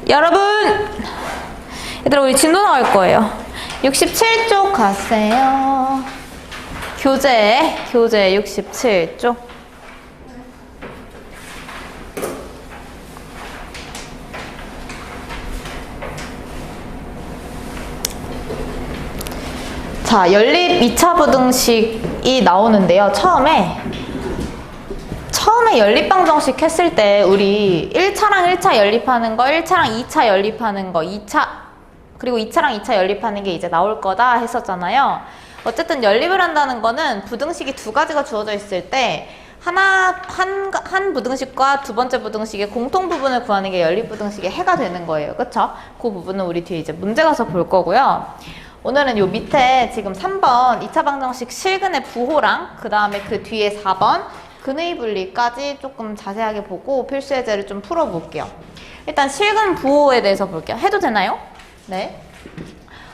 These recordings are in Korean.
여러분! 얘들아, 우리 진도 나올 거예요. 67쪽 가세요. 교재 67쪽. 자, 연립 2차 부등식이 나오는데요. 처음에 연립방정식 했을 때 우리 1차랑 1차 연립하는 거, 1차랑 2차 연립하는 거, 2차 그리고 2차랑 2차 연립하는 게 이제 나올 거다 했었잖아요. 어쨌든 연립을 한다는 거는 부등식이 두 가지가 주어져 있을 때 한 부등식과 두 번째 부등식의 공통 부분을 구하는 게 연립 부등식의 해가 되는 거예요. 그쵸? 그 부분은 우리 뒤에 이제 문제 가서 볼 거고요. 오늘은 요 밑에 지금 3번 2차 방정식 실근의 부호랑 그 다음에 그 뒤에 4번 근의 분리까지 조금 자세하게 보고 필수 예제를 좀 풀어볼게요. 일단 실근 부호에 대해서 볼게요. 해도 되나요? 네.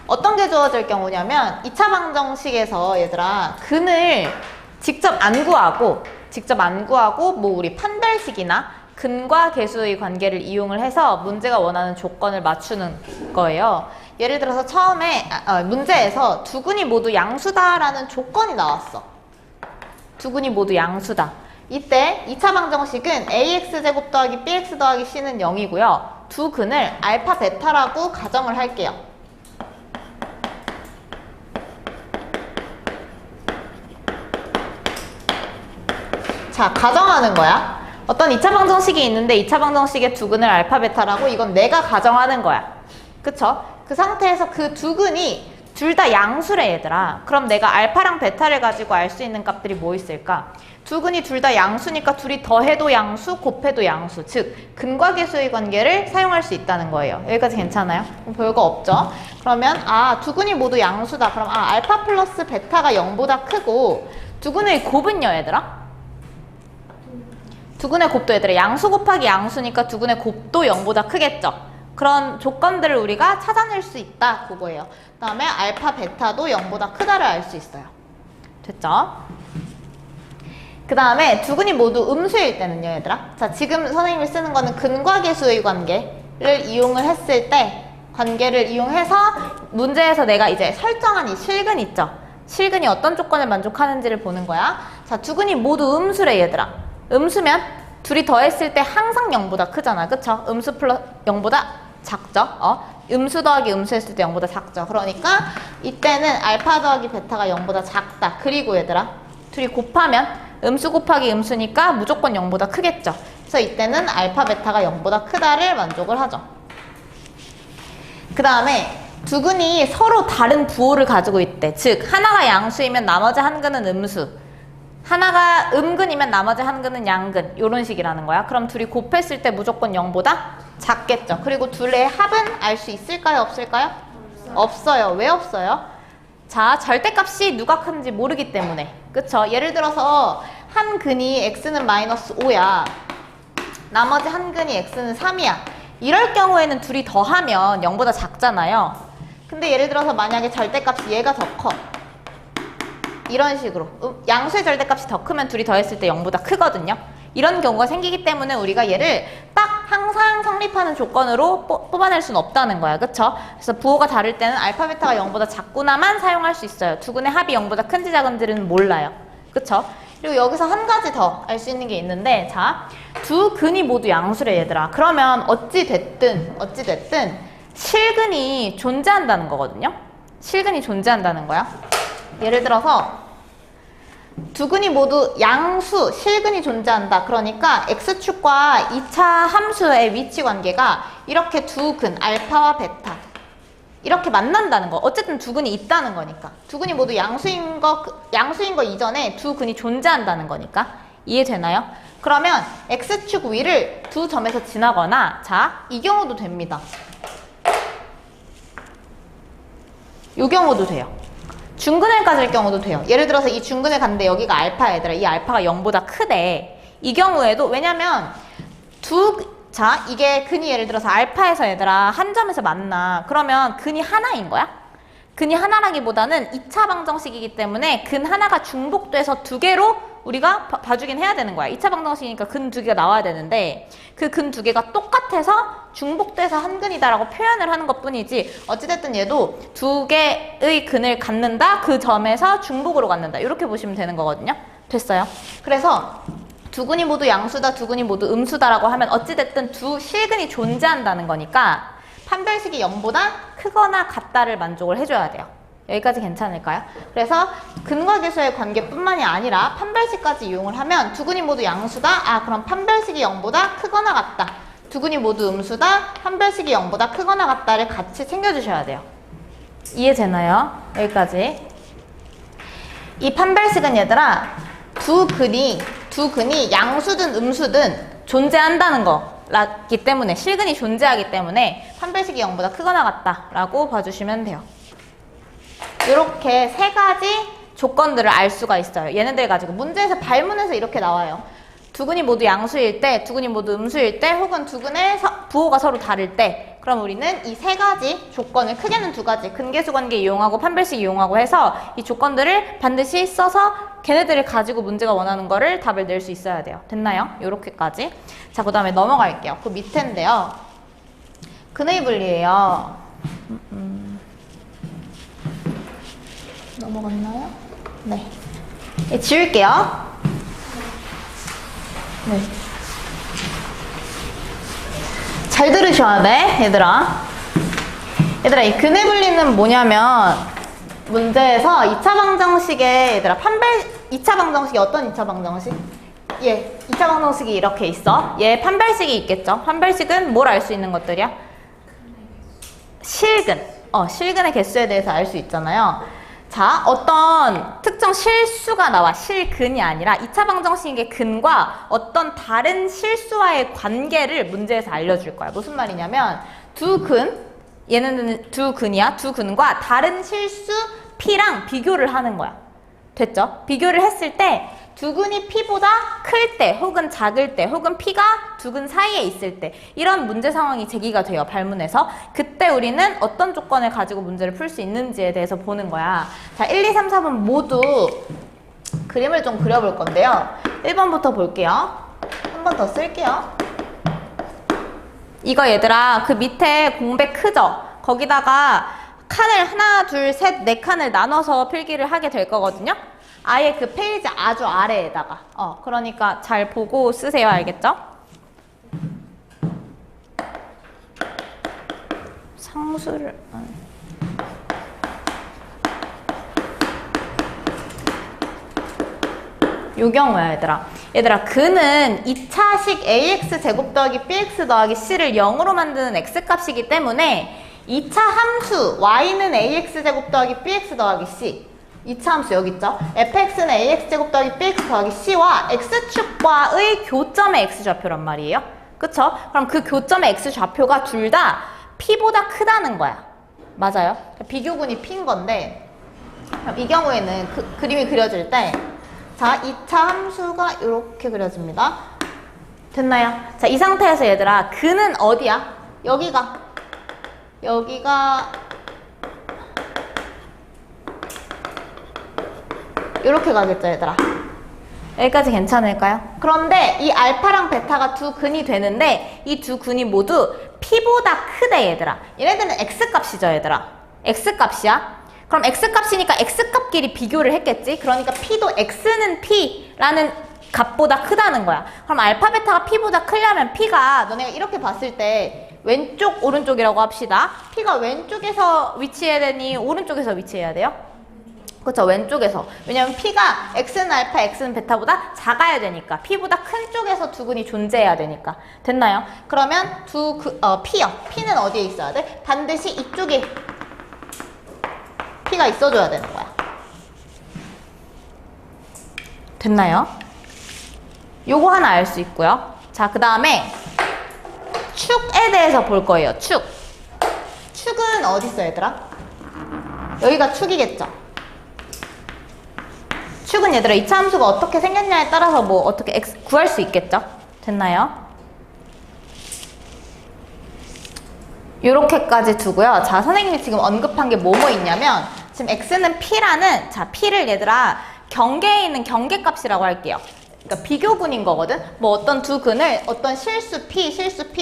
어떤 게 주어질 경우냐면 2차 방정식에서 얘들아 근을 직접 안 구하고 뭐 우리 판별식이나 근과 계수의 관계를 이용을 해서 문제가 원하는 조건을 맞추는 거예요. 예를 들어서 처음에 문제에서 두 근이 모두 양수다라는 조건이 나왔어. 두 근이 모두 양수다. 이때 2차 방정식은 ax제곱 더하기 bx 더하기 c는 0이고요. 두 근을 알파 베타라고 가정을 할게요. 자, 가정하는 거야. 어떤 2차 방정식이 있는데 2차 방정식의 두 근을 알파 베타라고 이건 내가 가정하는 거야. 그쵸? 그 상태에서 그 두 근이 둘 다 양수래 얘들아. 그럼 내가 알파랑 베타를 가지고 알 수 있는 값들이 뭐 있을까? 두 근이 둘 다 양수니까 둘이 더해도 양수, 곱해도 양수. 즉 근과 계수의 관계를 사용할 수 있다는 거예요. 여기까지 괜찮아요? 별거 없죠? 그러면 두 근이 모두 양수다. 그럼 알파 플러스 베타가 0보다 크고 두 근의 곱은요 얘들아? 두 근의 곱도 얘들아 양수 곱하기 양수니까 두 근의 곱도 0보다 크겠죠? 그런 조건들을 우리가 찾아낼 수 있다 그거예요. 그 다음에 알파 베타도 0보다 크다를 알 수 있어요. 됐죠? 그 다음에 두 근이 모두 음수일 때는요 얘들아. 자, 지금 선생님이 쓰는 거는 근과 계수의 관계를 이용을 했을 때 관계를 이용해서 문제에서 내가 이제 설정한 이 실근 있죠? 실근이 어떤 조건을 만족하는지를 보는 거야. 자, 두 근이 모두 음수래 얘들아. 음수면 둘이 더했을 때 항상 0보다 크잖아. 그쵸? 음수 플러스 0보다 작죠? 음수 더하기 음수 했을 때 0보다 작죠? 그러니까 이때는 알파 더하기 베타가 0보다 작다. 그리고 얘들아 둘이 곱하면 음수 곱하기 음수니까 무조건 0보다 크겠죠? 그래서 이때는 알파 베타가 0보다 크다를 만족을 하죠. 그 다음에 두 근이 서로 다른 부호를 가지고 있대. 즉 하나가 양수이면 나머지 한 근은 음수, 하나가 음근이면 나머지 한 근은 양근, 이런 식이라는 거야. 그럼 둘이 곱했을 때 무조건 0보다 작겠죠. 그리고 둘의 합은 알 수 있을까요? 없을까요? 없어요. 왜 없어요? 자, 절대값이 누가 큰지 모르기 때문에. 그쵸? 예를 들어서 한 근이 x는 마이너스 5야. 나머지 한 근이 x는 3이야. 이럴 경우에는 둘이 더하면 0보다 작잖아요. 근데 예를 들어서 만약에 절대값이 얘가 더 커. 이런 식으로 양수의 절대값이 더 크면 둘이 더했을 때 0보다 크거든요. 이런 경우가 생기기 때문에 우리가 얘를 딱 항상 성립하는 조건으로 뽑아낼 수는 없다는 거야. 그쵸? 그래서 부호가 다를 때는 알파 베타가 0보다 작구나만 사용할 수 있어요. 두 근의 합이 0보다 큰지 작은지는 몰라요. 그쵸? 그리고 여기서 한 가지 더 알 수 있는 게 있는데, 자, 두 근이 모두 양수래 얘들아. 그러면 어찌됐든 실근이 존재한다는 거거든요. 실근이 존재한다는 거야. 예를 들어서 두 근이 모두 양수, 실근이 존재한다. 그러니까 x축과 2차 함수의 위치 관계가 이렇게 두 근, 알파와 베타 이렇게 만난다는 거. 어쨌든 두 근이 있다는 거니까. 두 근이 모두 양수인 거 이전에 두 근이 존재한다는 거니까. 이해되나요? 그러면 x축 위를 두 점에서 지나거나, 자, 이 경우도 됩니다. 이 경우도 돼요. 중근을 가질 경우도 돼요. 예를 들어서 이 중근을 갔는데 여기가 알파야 얘들아. 이 알파가 0보다 크대. 이 경우에도 왜냐면 자, 이게 근이 예를 들어서 알파에서 얘들아 한 점에서 만나. 그러면 근이 하나인 거야? 근이 하나라기보다는 2차 방정식이기 때문에 근 하나가 중복돼서 두 개로 우리가 봐주긴 해야 되는 거야. 2차 방정식이니까 근 두 개가 나와야 되는데 그 근 두 개가 똑같아서 중복돼서 한 근이다라고 표현을 하는 것 뿐이지 어찌됐든 얘도 두 개의 근을 갖는다. 그 점에서 중복으로 갖는다. 이렇게 보시면 되는 거거든요. 됐어요? 그래서 두 근이 모두 양수다, 두 근이 모두 음수다라고 하면 어찌됐든 두 실근이 존재한다는 거니까 판별식이 0보다 크거나 같다를 만족을 해줘야 돼요. 여기까지 괜찮을까요? 그래서 근과 계수의 관계뿐만이 아니라 판별식까지 이용을 하면 두 근이 모두 양수다. 아, 그럼 판별식이 0보다 크거나 같다. 두 근이 모두 음수다. 판별식이 0보다 크거나 같다를 같이 챙겨주셔야 돼요. 이해되나요? 여기까지. 이 판별식은 얘들아 두 근이 양수든 음수든 존재한다는 거기 때문에 실근이 존재하기 때문에 판별식이 0보다 크거나 같다라고 봐주시면 돼요. 이렇게 세 가지 조건들을 알 수가 있어요. 얘네들 가지고 문제에서 발문에서 이렇게 나와요. 두 근이 모두 양수일 때, 두 근이 모두 음수일 때, 혹은 두 근의 부호가 서로 다를 때, 그럼 우리는 이 세 가지 조건을 크게는 두 가지 근계수 관계 이용하고 판별식 이용하고 해서 이 조건들을 반드시 써서 걔네들을 가지고 문제가 원하는 거를 답을 낼 수 있어야 돼요. 됐나요? 요렇게까지. 자, 그 다음에 넘어갈게요. 그 밑에인데요. 근의 분리예요. 넘어갔나요? 네. 지울게요. 네. 잘 들으셔야 돼, 얘들아. 얘들아, 이 근의 분리는 뭐냐면 문제에서 2차 방정식에 얘들아 2차 방정식이 어떤 2차 방정식? 예, 2차 방정식이 이렇게 있어. 얘 판별식이 있겠죠. 판별식은 뭘 알 수 있는 것들이야? 실근. 실근의 개수에 대해서 알 수 있잖아요. 자, 어떤 특정 실수가 나와. 실근이 아니라 2차 방정식의 근과 어떤 다른 실수와의 관계를 문제에서 알려줄 거야. 무슨 말이냐면 두 근, 얘는 두 근이야. 두 근과 다른 실수 P랑 비교를 하는 거야. 됐죠? 비교를 했을 때 두 근이 P보다 클 때, 혹은 작을 때, 혹은 P가 두 근 사이에 있을 때 이런 문제 상황이 제기가 돼요. 발문에서. 그때 우리는 어떤 조건을 가지고 문제를 풀 수 있는지에 대해서 보는 거야. 자, 1, 2, 3, 4번 모두 그림을 좀 그려볼 건데요. 1번부터 볼게요. 한 번 더 쓸게요. 이거 얘들아 그 밑에 공백 크죠? 거기다가 칸을 하나, 둘, 셋, 네 칸을 나눠서 필기를 하게 될 거거든요. 아예 그 페이지 아주 아래에다가 그러니까 잘 보고 쓰세요. 알겠죠? 상수를 요 경우야 얘들아 근은 2차식 ax 제곱 더하기 bx 더하기 c를 0으로 만드는 x값이기 때문에 2차 함수 y는 ax 제곱 더하기 bx 더하기 c 2차 함수 여기 있죠? fx는 ax제곱 더하기 bx 더하기 c와 x축과의 교점의 x좌표란 말이에요. 그쵸? 그럼 그 교점의 x좌표가 둘 다 p보다 크다는 거야. 맞아요? 비교군이 p인 건데 이 경우에는 그림이 그려질 때 자, 2차 함수가 이렇게 그려집니다. 됐나요? 자, 이 상태에서 얘들아 근은 어디야? 여기가 이렇게 가겠죠, 얘들아. 여기까지 괜찮을까요? 그런데 이 알파랑 베타가 두 근이 되는데 이 두 근이 모두 P보다 크대, 얘들아. 얘네들은 X값이죠, 얘들아. X값이야. 그럼 X값이니까 X값끼리 비교를 했겠지? 그러니까 P도 X는 P라는 값보다 크다는 거야. 그럼 알파, 베타가 P보다 크려면 P가 너네가 이렇게 봤을 때 왼쪽, 오른쪽이라고 합시다. P가 왼쪽에서 위치해야 되니 오른쪽에서 위치해야 돼요? 그쵸, 왼쪽에서. 왜냐면 P가 X는 알파, X는 베타보다 작아야 되니까. P보다 큰 쪽에서 두 근이 존재해야 되니까. 됐나요? 그러면 P요. P는 어디에 있어야 돼? 반드시 이쪽에 P가 있어줘야 되는 거야. 됐나요? 요거 하나 알 수 있고요. 자, 그 다음에 축에 대해서 볼 거예요. 축은 어디 있어, 얘들아? 여기가 축이겠죠? 축은 얘들아 2차 함수가 어떻게 생겼냐에 따라서 뭐 어떻게 구할 수 있겠죠? 됐나요? 요렇게까지 두고요. 자, 선생님이 지금 언급한 게 뭐뭐 있냐면 지금 x는 p라는 자, p를 얘들아 경계에 있는 경계값이라고 할게요. 그러니까 비교군인 거거든. 뭐 어떤 두 근을 어떤 실수 P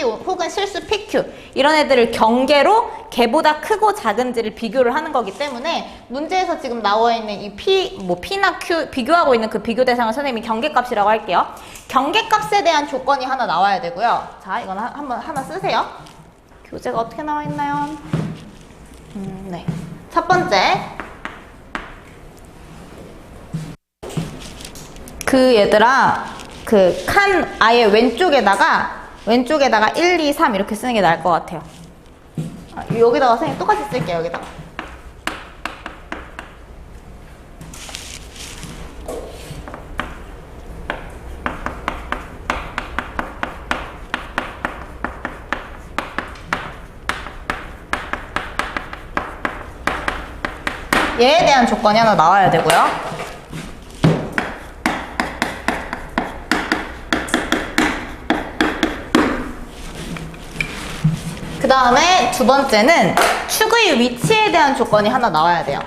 혹은 실수 PQ 이런 애들을 경계로 걔보다 크고 작은지를 비교를 하는 거기 때문에 문제에서 지금 나와 있는 이 P, 뭐 P나 Q 비교하고 있는 그 비교 대상을 선생님이 경계값이라고 할게요. 경계값에 대한 조건이 하나 나와야 되고요. 자, 이건 한번 하나 쓰세요. 교재가 어떻게 나와 있나요? 네. 첫 번째. 그 얘들아, 그 칸 아예 왼쪽에다가 1, 2, 3 이렇게 쓰는 게 나을 것 같아요. 여기다가 선생님 똑같이 쓸게요. 여기다가. 얘에 대한 조건이 하나 나와야 되고요. 그 다음에 두 번째는 축의 위치에 대한 조건이 하나 나와야 돼요.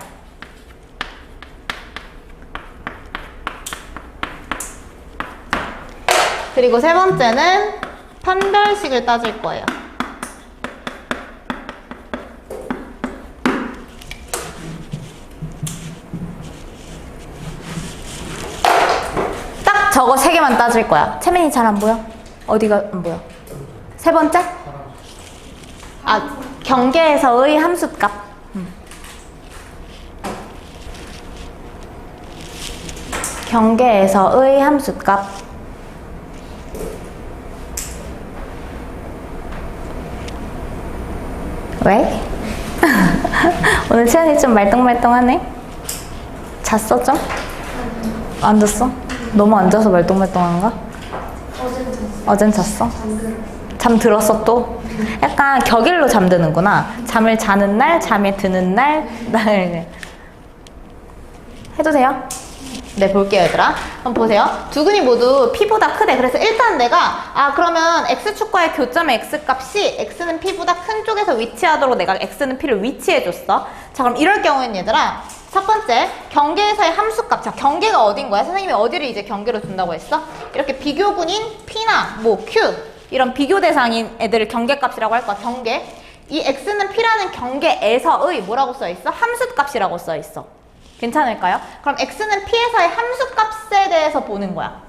그리고 세 번째는 판별식을 따질 거예요. 딱 저거 세 개만 따질 거야. 채민이 잘 안 보여? 어디가 안 보여? 세 번째? 경계에서의 함수값. 경계에서의 함수값. 왜? 오늘 채연이 좀 말똥말똥하네? 잤어 좀? 안 잤어? 너무 안 자서 말똥말똥한가? 어젠 잤어? 잠들었어 또? 약간 격일로 잠드는구나. 잠을 자는 날, 잠에 드는 날, 해도 돼요? 네, 볼게요, 얘들아. 한번 보세요. 두 근이 모두 P보다 크대. 그래서 일단 내가, 그러면 X축과의 교점의 X값이 X는 P보다 큰 쪽에서 위치하도록 내가 X는 P를 위치해줬어. 자, 그럼 이럴 경우에는 얘들아, 첫 번째, 경계에서의 함수값. 자, 경계가 어딘 거야? 선생님이 어디를 이제 경계로 둔다고 했어? 이렇게 비교군인 P나 뭐 Q, 이런 비교 대상인 애들을 경계값이라고 할 거야. 경계. 이 X는 P라는 경계에서의 뭐라고 써있어? 함수값이라고 써있어. 괜찮을까요? 그럼 X는 P에서의 함수값에 대해서 보는 거야.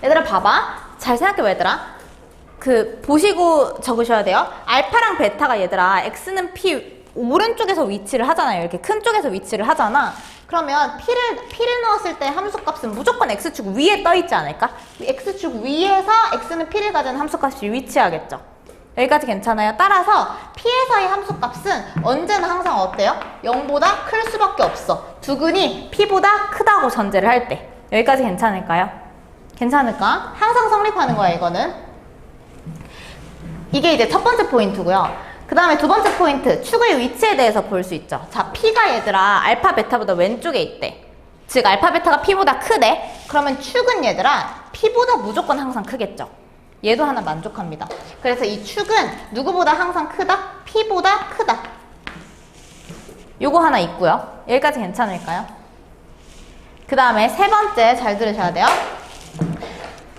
얘들아 봐봐. 잘 생각해봐 얘들아. 보시고 적으셔야 돼요. 알파랑 베타가 얘들아 X는 P 오른쪽에서 위치를 하잖아요. 이렇게 큰 쪽에서 위치를 하잖아. 그러면 P를 넣었을 때 함수값은 무조건 X축 위에 떠있지 않을까? X축 위에서 X는 P를 가진 함수값이 위치하겠죠. 여기까지 괜찮아요? 따라서 P에서의 함수값은 언제나 항상 어때요? 0보다 클 수밖에 없어. 두 근이 P보다 크다고 전제를 할 때. 여기까지 괜찮을까요? 괜찮을까? 항상 성립하는 거야, 이거는. 이게 이제 첫 번째 포인트고요. 그 다음에 두 번째 포인트, 축의 위치에 대해서 볼 수 있죠. 자, P가 얘들아 알파, 베타보다 왼쪽에 있대. 즉 알파, 베타가 P보다 크대. 그러면 축은 얘들아 P보다 무조건 항상 크겠죠. 얘도 하나 만족합니다. 그래서 이 축은 누구보다 항상 크다? P보다 크다. 요거 하나 있고요. 여기까지 괜찮을까요? 그 다음에 세 번째 잘 들으셔야 돼요.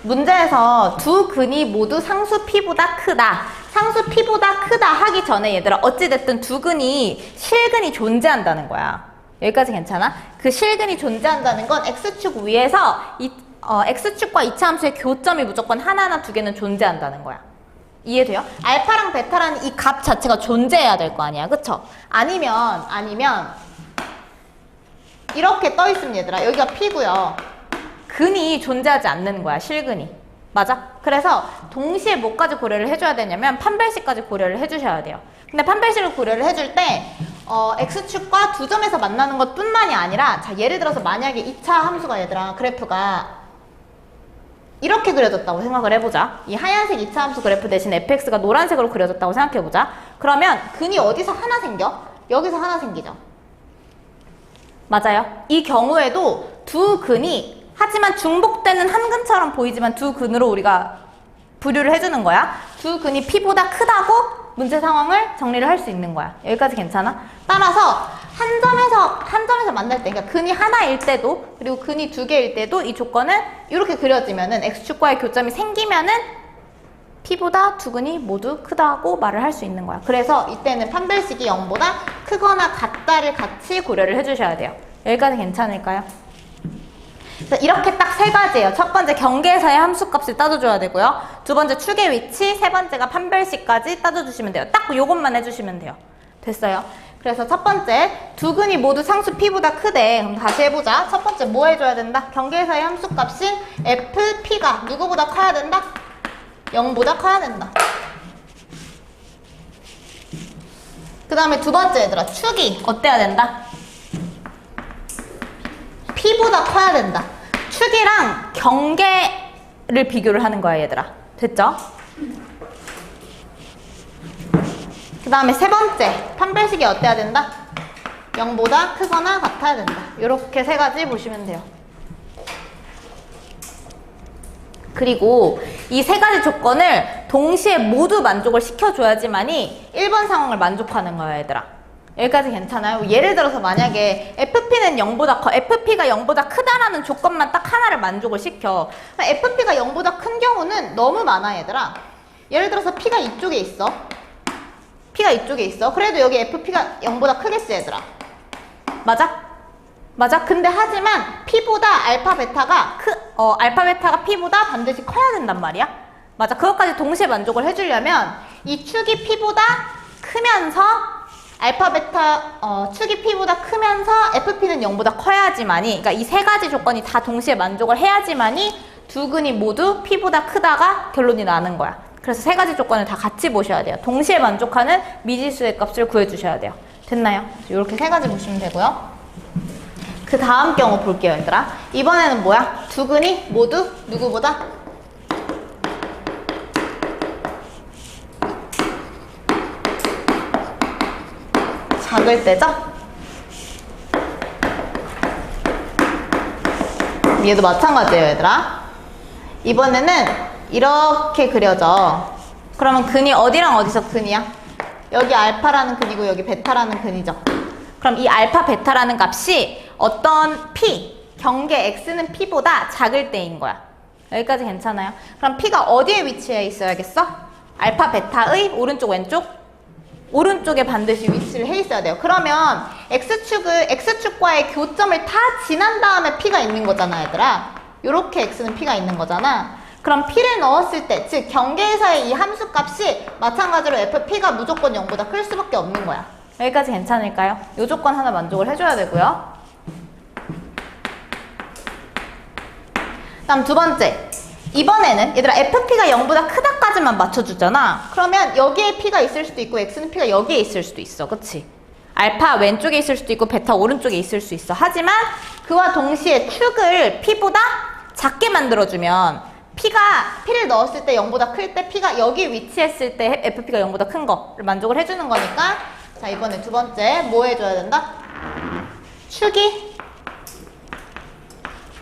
문제에서 두 근이 모두 상수 P보다 크다. 상수 P보다 크다 하기 전에 얘들아 어찌됐든 두 근이 실근이 존재한다는 거야. 여기까지 괜찮아? 그 실근이 존재한다는 건 X축 위에서 X축과 이차함수의 교점이 무조건 하나나 두 개는 존재한다는 거야. 이해돼요? 알파랑 베타라는 이 값 자체가 존재해야 될 거 아니야. 그쵸? 아니면 이렇게 떠있으면 얘들아 여기가 P고요. 근이 존재하지 않는 거야. 실근이. 맞아? 그래서 동시에 뭐까지 고려를 해줘야 되냐면 판별식까지 고려를 해주셔야 돼요. 근데 판별식을 고려를 해줄 때 X축과 두 점에서 만나는 것 뿐만이 아니라 자 예를 들어서 만약에 2차 함수가 얘들아 그래프가 이렇게 그려졌다고 생각을 해보자. 이 하얀색 2차 함수 그래프 대신 fx가 노란색으로 그려졌다고 생각해보자. 그러면 근이 어디서 하나 생겨? 여기서 하나 생기죠. 맞아요. 이 경우에도 두 근이 하지만 중복되는 한 근처럼 보이지만 두 근으로 우리가 분류를 해주는 거야. 두 근이 P보다 크다고 문제 상황을 정리를 할 수 있는 거야. 여기까지 괜찮아? 따라서 한 점에서 만날 때, 그러니까 근이 하나일 때도, 그리고 근이 두 개일 때도 이 조건은 이렇게 그려지면은 x축과의 교점이 생기면은 p보다 두 근이 모두 크다고 말을 할 수 있는 거야. 그래서 이때는 판별식이 0보다 크거나 같다를 같이 고려를 해주셔야 돼요. 여기까지 괜찮을까요? 이렇게 딱 세 가지예요. 첫 번째 경계에서의 함수값을 따져줘야 되고요. 두 번째 축의 위치, 세 번째가 판별식까지 따져주시면 돼요. 딱 요것만 해주시면 돼요. 됐어요? 그래서 첫 번째 두 근이 모두 상수 p보다 크대. 그럼 다시 해보자. 첫 번째 뭐 해줘야 된다? 경계에서의 함수값인 f, p가 누구보다 커야 된다? 0보다 커야 된다. 그 다음에 두 번째 얘들아, 축이 어때야 된다? p보다 커야 된다. 축이랑 경계를 비교를 하는 거야 얘들아. 됐죠? 그 다음에 세 번째 판별식이 어때야 된다? 0보다 크거나 같아야 된다. 이렇게 세 가지 보시면 돼요. 그리고 이 세 가지 조건을 동시에 모두 만족을 시켜줘야지만이 1번 상황을 만족하는 거야 얘들아. 여기까지 괜찮아요? 예를 들어서 만약에 FP는 0보다 커, FP가 0보다 크다라는 조건만 딱 하나를 만족을 시켜. FP가 0보다 큰 경우는 너무 많아 얘들아. 예를 들어서 P가 이쪽에 있어. P가 이쪽에 있어. 그래도 여기 FP가 0보다 크겠어 얘들아. 맞아? 맞아? 근데 하지만 P보다 알파 베타가 알파 베타가 P보다 반드시 커야 된단 말이야. 맞아? 그것까지 동시에 만족을 해주려면 이 축이 P보다 크면서 알파 베타 축이 P보다 크면서 FP는 0보다 커야지만이, 그러니까 이 세 가지 조건이 다 동시에 만족을 해야지만이 두 근이 모두 P보다 크다가 결론이 나는 거야. 그래서 세 가지 조건을 다 같이 보셔야 돼요. 동시에 만족하는 미지수의 값을 구해주셔야 돼요. 됐나요? 이렇게 세 가지 보시면 되고요. 그 다음 경우 볼게요 얘들아. 이번에는 뭐야? 두 근이 모두 누구보다? 작을 때죠? 얘도 마찬가지예요 얘들아. 이번에는 이렇게 그려져. 그러면 근이 어디랑 어디서 근이야? 여기 알파라는 근이고 여기 베타라는 근이죠. 그럼 이 알파 베타라는 값이 어떤 P, 경계 X는 P보다 작을 때인 거야. 여기까지 괜찮아요? 그럼 P가 어디에 위치해 있어야겠어? 알파 베타의 오른쪽 왼쪽? 오른쪽에 반드시 위치를 해 있어야 돼요. 그러면 X축과의 교점을 다 지난 다음에 P가 있는 거잖아 얘들아. 요렇게 X는 P가 있는 거잖아. 그럼 P를 넣었을 때, 즉 경계에서의 이 함수값이 마찬가지로 FP가 무조건 0보다 클 수밖에 없는 거야. 여기까지 괜찮을까요? 이 조건 하나 만족을 해줘야 되고요. 다음 두 번째. 이번에는 얘들아 FP가 0보다 크다까지만 맞춰주잖아. 그러면 여기에 P가 있을 수도 있고 X는 P가 여기에 있을 수도 있어. 그치? 알파 왼쪽에 있을 수도 있고 베타 오른쪽에 있을 수 있어. 하지만 그와 동시에 축을 P보다 작게 만들어주면 P를 넣었을 때 0보다 클 때 P가 여기 위치했을 때 FP가 0보다 큰 거를 만족을 해주는 거니까. 자, 이번에 두 번째 뭐 해줘야 된다? 축이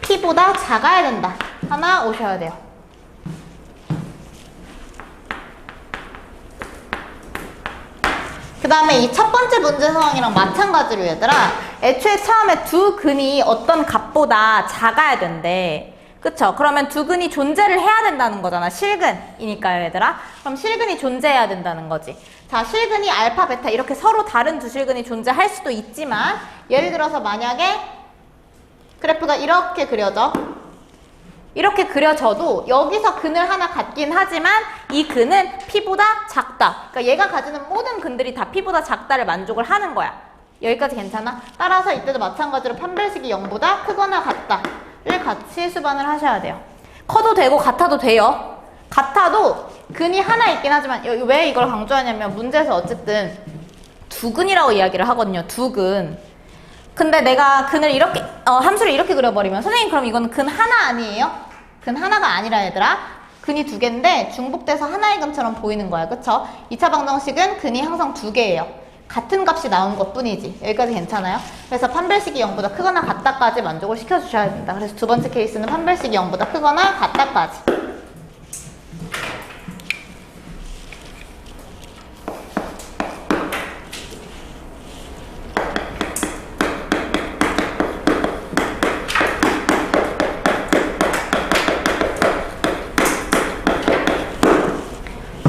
P보다 작아야 된다. 하나 오셔야 돼요. 그 다음에 이 첫 번째 문제 상황이랑 마찬가지로 얘들아, 애초에 처음에 두 근이 어떤 값보다 작아야 된대. 그쵸? 그러면 두 근이 존재를 해야 된다는 거잖아. 실근이니까요 얘들아. 그럼 실근이 존재해야 된다는 거지. 자, 실근이 알파, 베타 이렇게 서로 다른 두 실근이 존재할 수도 있지만, 예를 들어서 만약에 그래프가 이렇게 그려져. 이렇게 그려져도 여기서 근을 하나 갖긴 하지만 이 근은 P보다 작다. 그러니까 얘가 가지는 모든 근들이 다 P보다 작다를 만족을 하는 거야. 여기까지 괜찮아? 따라서 이때도 마찬가지로 판별식이 0보다 크거나 같다를 같이 수반을 하셔야 돼요. 커도 되고 같아도 돼요. 같아도 근이 하나 있긴 하지만 왜 이걸 강조하냐면 문제에서 어쨌든 두 근이라고 이야기를 하거든요. 두 근. 근데 내가 근을 이렇게 함수를 이렇게 그려버리면 선생님 그럼 이건 근 하나 아니에요? 근 하나가 아니라 얘들아. 근이 두 개인데 중복돼서 하나의 근처럼 보이는 거야. 그쵸? 2차 방정식은 근이 항상 두 개예요. 같은 값이 나온 것 뿐이지. 여기까지 괜찮아요? 그래서 판별식이 0보다 크거나 같다까지 만족을 시켜주셔야 된다. 그래서 두 번째 케이스는 판별식이 0보다 크거나 같다까지.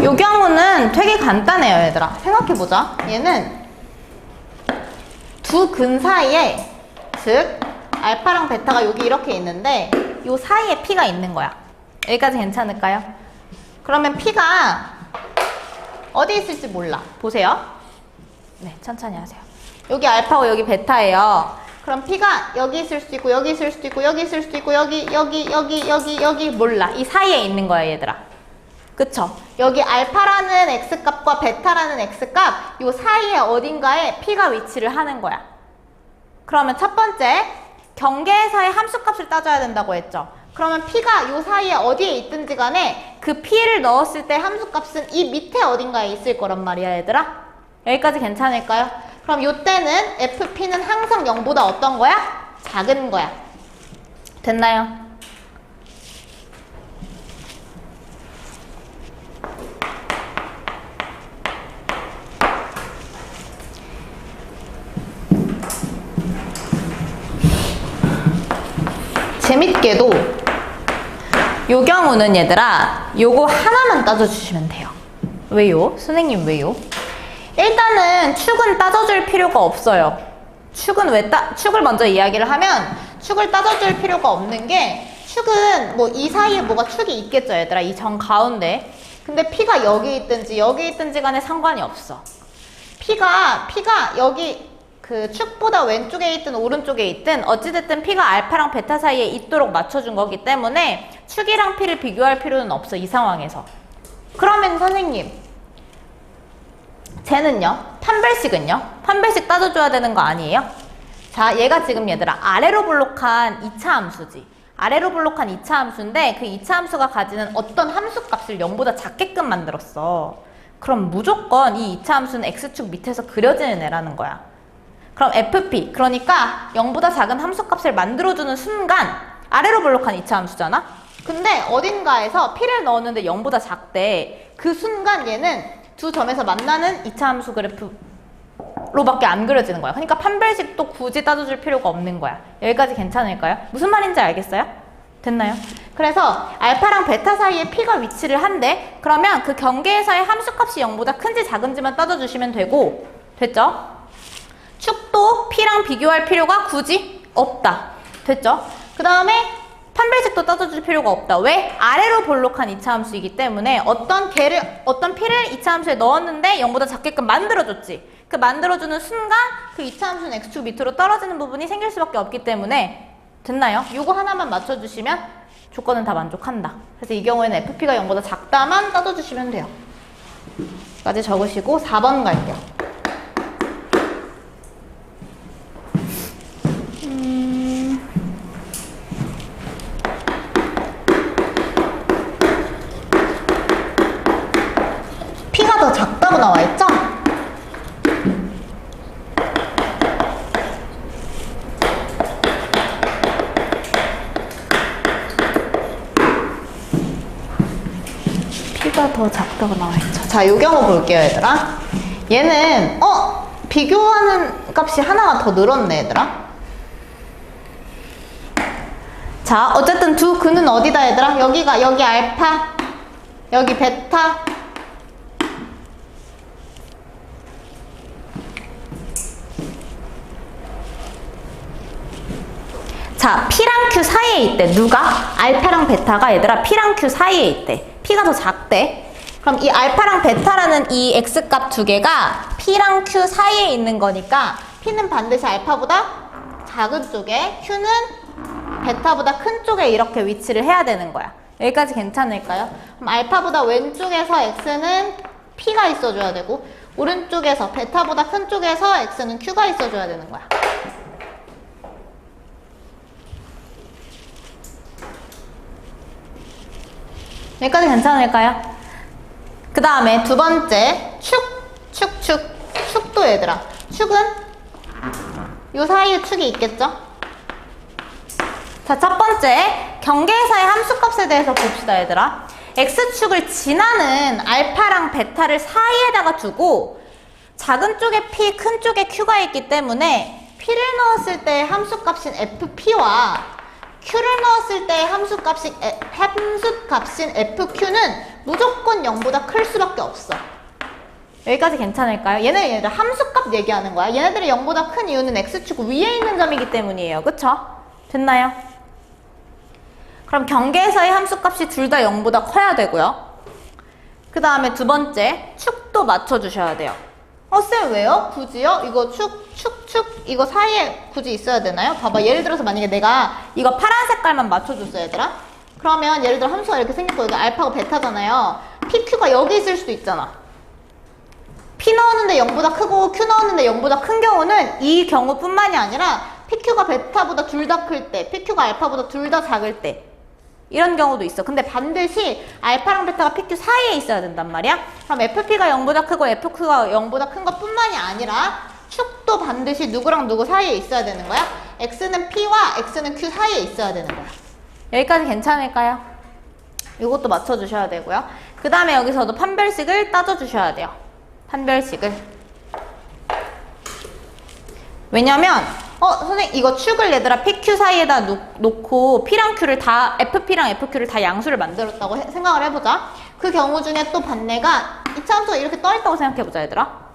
요 경우는 되게 간단해요, 얘들아. 생각해보자. 얘는 두 근 사이에, 즉 알파랑 베타가 여기 이렇게 있는데 요 사이에 P가 있는 거야. 여기까지 괜찮을까요? 그러면 P가 어디 있을지 몰라. 보세요. 네, 천천히 하세요. 여기 알파고 여기 베타예요. 그럼 P가 여기 있을 수도 있고 여기 있을 수도 있고 여기 있을 수도 있고 여기 몰라. 이 사이에 있는 거야, 얘들아. 그쵸? 여기 알파라는 X값과 베타라는 X값 요 사이에 어딘가에 P가 위치를 하는 거야. 그러면 첫 번째, 경계에서의 함수값을 따져야 된다고 했죠. 그러면 P가 요 사이에 어디에 있든지 간에 그 P를 넣었을 때 함수값은 이 밑에 어딘가에 있을 거란 말이야, 얘들아. 여기까지 괜찮을까요? 그럼 요때는 FP는 항상 0보다 어떤 거야? 작은 거야. 됐나요? 재밌게도 요 경우는 얘들아 요거 하나만 따져주시면 돼요. 왜요? 선생님 왜요? 일단은 축은 따져줄 필요가 없어요. 축을 먼저 이야기를 하면 축을 따져줄 필요가 없는 게 축은 뭐 이 사이에 뭐가 축이 있겠죠, 얘들아. 이 정 가운데. 근데 P가 여기 있든지 간에 상관이 없어. P가 여기 그 축보다 왼쪽에 있든 오른쪽에 있든 어찌됐든 P가 알파랑 베타 사이에 있도록 맞춰준 거기 때문에 축이랑 P를 비교할 필요는 없어, 이 상황에서. 그러면 선생님, 쟤는요? 판별식은요? 판별식 따져줘야 되는 거 아니에요? 자, 얘가 지금 얘들아 아래로 볼록한 2차 함수지. 아래로 볼록한 2차 함수인데 그 2차 함수가 가지는 어떤 함수값을 0보다 작게끔 만들었어. 그럼 무조건 이 2차 함수는 X축 밑에서 그려지는 애라는 거야. 그럼 FP, 그러니까 0보다 작은 함수값을 만들어주는 순간 아래로 볼록한 2차 함수잖아? 근데 어딘가에서 P를 넣었는데 0보다 작대. 그 순간 얘는 두 점에서 만나는 2차 함수 그래프로밖에 안 그려지는 거야. 그러니까 판별식도 굳이 따져줄 필요가 없는 거야. 여기까지 괜찮을까요? 무슨 말인지 알겠어요? 됐나요? 그래서 알파랑 베타 사이에 P가 위치를 한대. 그러면 그 경계에서의 함수값이 0보다 큰지 작은지만 따져주시면 되고, 됐죠? 축도 P랑 비교할 필요가 굳이 없다. 됐죠? 그 다음에 판별식도 따져줄 필요가 없다. 왜? 아래로 볼록한 2차 함수이기 때문에 어떤 P를 2차 함수에 넣었는데 0보다 작게끔 만들어줬지. 그 만들어주는 순간 그 2차 함수는 X축 밑으로 떨어지는 부분이 생길 수밖에 없기 때문에 됐나요? 요거 하나만 맞춰주시면 조건은 다 만족한다. 그래서 이 경우에는 FP가 0보다 작다만 따져주시면 돼요. 여기까지 적으시고 4번 갈게요. P가 더 작다고 나와있죠? P가 더 작다고 나와있죠. 자, 요 경우 볼게요, 얘들아. 얘는 비교하는 값이 하나가 더 늘었네, 얘들아. 자, 어쨌든 두 근은 어디다, 얘들아? 여기 알파, 여기 베타. 자, P랑 Q 사이에 있대. 누가? 알파랑 베타가 얘들아 P랑 Q 사이에 있대. P가 더 작대. 그럼 이 알파랑 베타라는 이 X값 두 개가 P랑 Q 사이에 있는 거니까 P는 반드시 알파보다 작은 쪽에, Q는 베타보다 큰 쪽에 이렇게 위치를 해야 되는 거야. 여기까지 괜찮을까요? 그럼 알파보다 왼쪽에서 X는 P가 있어줘야 되고, 오른쪽에서 베타보다 큰 쪽에서 X는 Q가 있어줘야 되는 거야. 여기까지 괜찮을까요? 그 다음에 두 번째, 축도 얘들아. 축은 요 사이에 축이 있겠죠? 자, 첫 번째, 경계에서의 함수값에 대해서 봅시다, 얘들아. X축을 지나는 알파랑 베타를 사이에다가 두고 작은 쪽에 P, 큰 쪽에 Q가 있기 때문에 P를 넣었을 때 함수값인 FP와 q를 넣었을 때 함수값인 fq는 무조건 0보다 클 수밖에 없어. 여기까지 괜찮을까요? 얘네들 함수값 얘기하는 거야. 얘네들이 0보다 큰 이유는 x축 위에 있는 점이기 때문이에요. 그쵸? 됐나요? 그럼 경계에서의 함수값이 둘 다 0보다 커야 되고요. 그 다음에 두 번째, 축도 맞춰주셔야 돼요. 쌤 왜요? 굳이요? 이거 축 이거 사이에 굳이 있어야 되나요? 봐봐, 예를 들어서 만약에 내가 이거 파란 색깔만 맞춰줬어 얘들아. 그러면 예를 들어 함수가 이렇게 생겼고 여기 알파가 베타잖아요. PQ가 여기 있을 수도 있잖아. P 넣었는데 0보다 크고 Q 넣었는데 0보다 큰 경우는 이 경우뿐만이 아니라 PQ가 베타보다 둘 다 클 때, PQ가 알파보다 둘 다 작을 때 이런 경우도 있어. 근데 반드시 알파랑 베타가 PQ 사이에 있어야 된단 말이야. 그럼 FP가 0보다 크고 FQ가 0보다 큰 것뿐만이 아니라 축도 반드시 누구랑 누구 사이에 있어야 되는 거야. X는 P와 X는 Q 사이에 있어야 되는 거야. 여기까지 괜찮을까요? 이것도 맞춰주셔야 되고요. 그 다음에 여기서도 판별식을 따져주셔야 돼요. 판별식을. 왜냐면 선생님 이거 축을 얘들아 PQ 사이에다 놓고 P랑 Q를 다 FP랑 FQ를 다 양수를 만들었다고 생각을 해보자. 그 경우 중에 또 반대가 이차 함수가 이렇게 떠있다고 생각해보자 얘들아.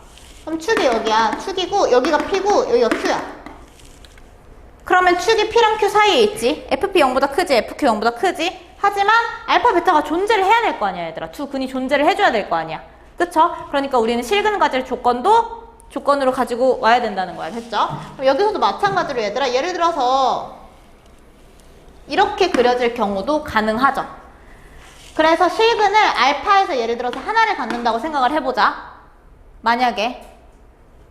그럼 축이 여기야. 축이고 여기가 P고 여기가 Q야. 그러면 축이 P랑 Q 사이에 있지. FP 0보다 크지, FQ 0보다 크지. 하지만 알파, 베타가 존재를 해야 될 거 아니야 얘들아. 두 근이 존재를 해줘야 될 거 아니야. 그쵸? 그러니까 우리는 실근 가질 조건으로 가지고 와야 된다는 거야. 됐죠? 그럼 여기서도 마찬가지로 얘들아, 예를 들어서 이렇게 그려질 경우도 가능하죠. 그래서 실근을 알파에서 예를 들어서 하나를 갖는다고 생각을 해보자. 만약에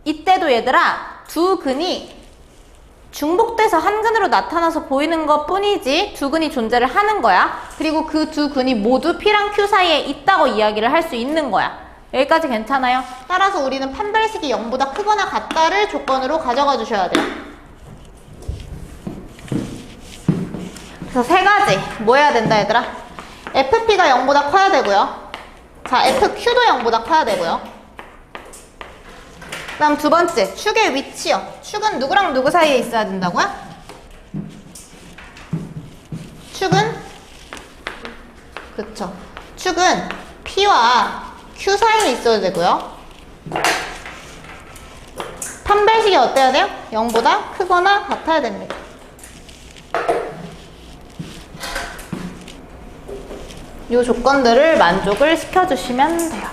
이때도 얘들아 두 근이 중복돼서 한 근으로 나타나서 보이는 것 뿐이지 두 근이 존재를 하는 거야. 그리고 그 두 근이 모두 P랑 Q 사이에 있다고 이야기를 할 수 있는 거야. 여기까지 괜찮아요? 따라서 우리는 판별식이 0보다 크거나 같다를 조건으로 가져가 주셔야 돼요. 그래서 세 가지 뭐 해야 된다 얘들아? FP가 0보다 커야 되고요. 자, FQ도 0보다 커야 되고요. 그 다음 두 번째, 축의 위치요. 축은 누구랑 누구 사이에 있어야 된다고요? 축은? 그쵸. 축은 P와 Q 사이에 있어야 되고요. 판별식이 어때야 돼요? 0보다 크거나 같아야 됩니다. 이 조건들을 만족을 시켜주시면 돼요.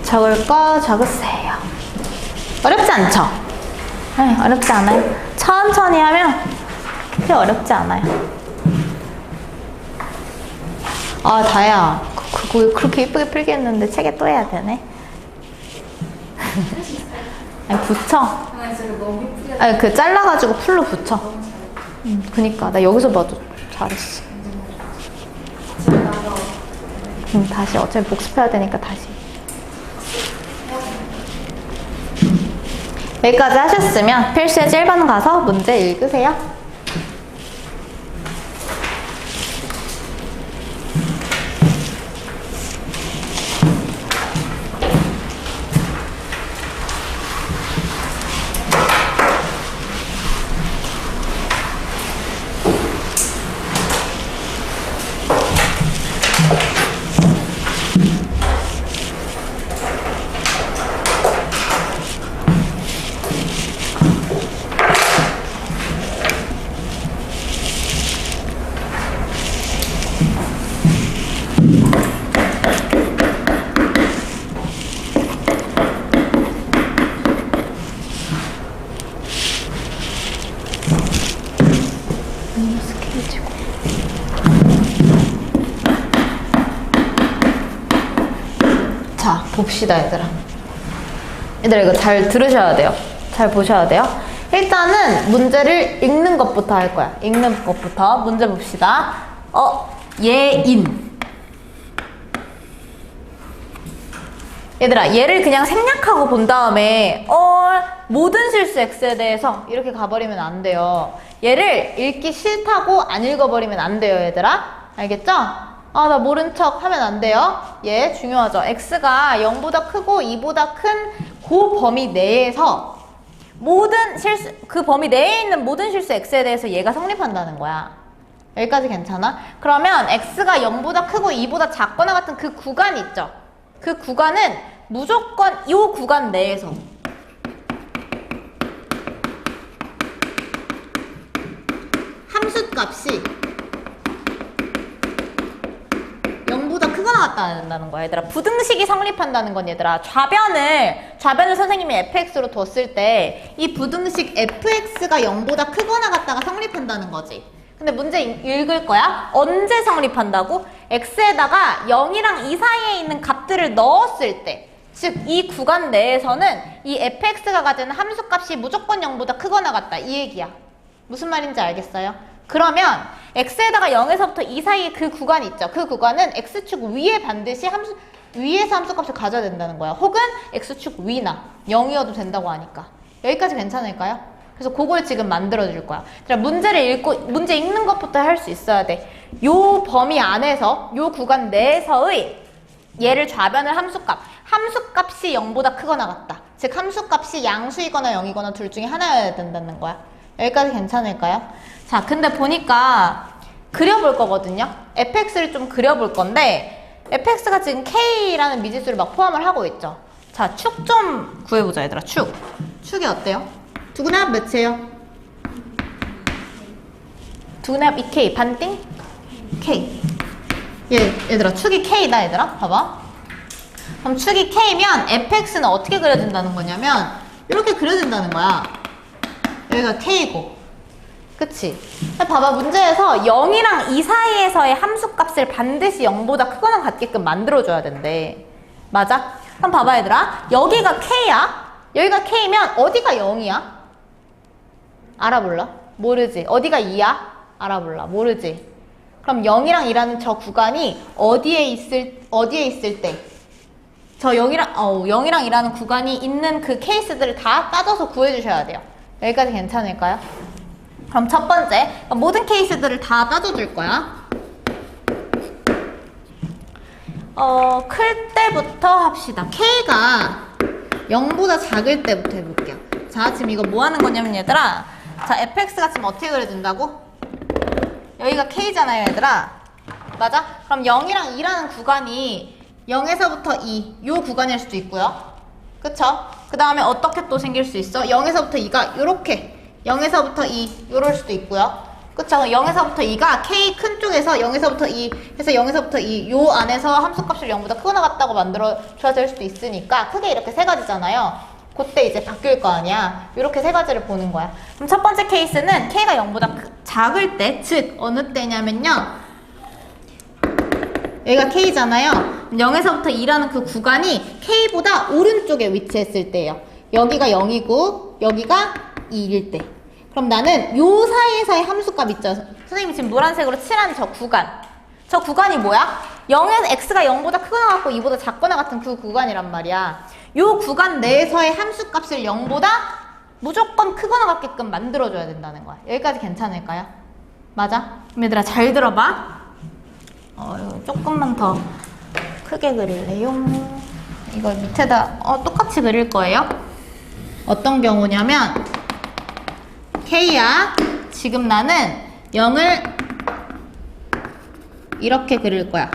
적을 거 적으세요. 어렵지 않죠? 네, 어렵지 않아요. 천천히 하면 그렇게 어렵지 않아요. 아, 다혜야. 그거 그렇게 예쁘게 풀겠는데 책에 또 해야 되네. 아니, 붙여. 아니, 그 잘라가지고 풀로 붙여. 그니까. 나 여기서 봐도 잘했어. 다시 어차피 복습해야 되니까 다시. 여기까지 하셨으면 필수의 1번 가서 문제 읽으세요. 자, 봅시다 얘들아. 얘들아 이거 잘 들으셔야 돼요. 잘 보셔야 돼요. 일단은 문제를 읽는 것부터 할 거야. 읽는 것부터 문제 봅시다. 예인. 얘들아 얘를 그냥 생략하고 본 다음에 모든 실수 X에 대해서 이렇게 가버리면 안 돼요. 얘를 읽기 싫다고 안 읽어버리면 안 돼요 얘들아. 알겠죠? 아, 나 모른 척 하면 안 돼요. 얘 중요하죠. x가 0보다 크고 2보다 큰 그 범위 내에서 모든 실수, 그 범위 내에 있는 모든 실수 x에 대해서 얘가 성립한다는 거야. 여기까지 괜찮아? 그러면 x가 0보다 크고 2보다 작거나 같은 그 구간 있죠? 그 구간은 무조건 이 구간 내에서 함수값이 0보다 크거나 같다 된다는 거야, 얘들아. 부등식이 성립한다는 건 얘들아, 좌변을 선생님이 fx로 뒀을 때 이 부등식 fx가 0보다 크거나 같다가 성립한다는 거지. 근데 문제 읽을 거야. 언제 성립한다고? x에다가 0이랑 2 사이에 있는 값들을 넣었을 때, 즉 이 구간 내에서는 이 fx가 가지는 함수값이 무조건 0보다 크거나 같다, 이 얘기야. 무슨 말인지 알겠어요? 그러면 x에다가 0에서부터 2 사이에 그 구간 있죠? 그 구간은 x축 위에 반드시 위에서 함수값을 가져야 된다는 거야. 혹은 x축 위나 0이어도 된다고 하니까. 여기까지 괜찮을까요? 그래서 그걸 지금 만들어 줄 거야. 문제를 읽고 문제 읽는 것부터 할 수 있어야 돼. 요 범위 안에서, 요 구간 내에서의 얘를 좌변을 함수값이 0보다 크거나 같다. 즉 함수값이 양수이거나 0이거나 둘 중에 하나여야 된다는 거야. 여기까지 괜찮을까요? 자, 근데 보니까 그려볼 거거든요. fx를 좀 그려볼 건데 fx가 지금 k라는 미지수를 막 포함을 하고 있죠. 자, 축 좀 구해보자, 얘들아. 축이 어때요? 두근의 합 몇이에요? 두근의 합 2k, 반띵? k. 얘들아, 축이 k다, 얘들아. 봐봐. 그럼 축이 k면 fx는 어떻게 그려진다는 거냐면 이렇게 그려진다는 거야. 여기가 k고. 그치? 봐봐, 문제에서 0이랑 2 사이에서의 함수값을 반드시 0보다 크거나 같게끔 만들어줘야 된대. 맞아? 그럼 봐봐, 얘들아. 여기가 k야? 여기가 k면 어디가 0이야? 알아볼라? 모르지. 어디가 2야? 알아볼라? 모르지. 그럼 0이랑 2라는 저 구간이 어디에 있을 때? 저 0이랑 2라는 구간이 있는 그 케이스들을 다 따져서 구해주셔야 돼요. 여기까지 괜찮을까요? 그럼 첫 번째, 모든 케이스들을 다 따져줄 거야. 클 때부터 합시다. K가 0보다 작을 때부터 해볼게요. 자, 지금 이거 뭐 하는 거냐면 얘들아, 자, fx가 지금 어떻게 그려진다고? 여기가 K잖아요, 얘들아. 맞아? 그럼 0이랑 2라는 구간이 0에서부터 2, 요 구간일 수도 있고요. 그쵸? 그 다음에 어떻게 또 생길 수 있어? 0에서부터 2가 요렇게 0에서부터 2 요럴 수도 있고요. 그쵸? 0에서부터 2가 K 큰 쪽에서 0에서부터 2 해서 0에서부터 2 요 안에서 함수값을 0보다 크거나 같다고 만들어줘야 될 수도 있으니까 크게 이렇게 세 가지잖아요. 그때 이제 바뀔 거 아니야. 이렇게 세 가지를 보는 거야. 그럼 첫 번째 케이스는 K가 0보다 작을 때, 즉 어느 때냐면요. 여기가 K잖아요. 0에서부터 2라는 그 구간이 K보다 오른쪽에 위치했을 때예요. 여기가 0이고 여기가 2일 때. 그럼 나는 요 사이에서의 함수값 있죠. 선생님이 지금 노란색으로 칠한 저 구간. 저 구간이 뭐야? 0에서 x가 0보다 크거나 같고 2보다 작거나 같은 그 구간이란 말이야. 요 구간 내에서의 함수값을 0보다 무조건 크거나 같게끔 만들어줘야 된다는 거야. 여기까지 괜찮을까요? 맞아? 그럼 얘들아 잘 들어봐. 이거 조금만 더 크게 그릴래요? 이걸 밑에다 똑같이 그릴 거예요. 어떤 경우냐면 K야. 지금 나는 0을 이렇게 그릴 거야.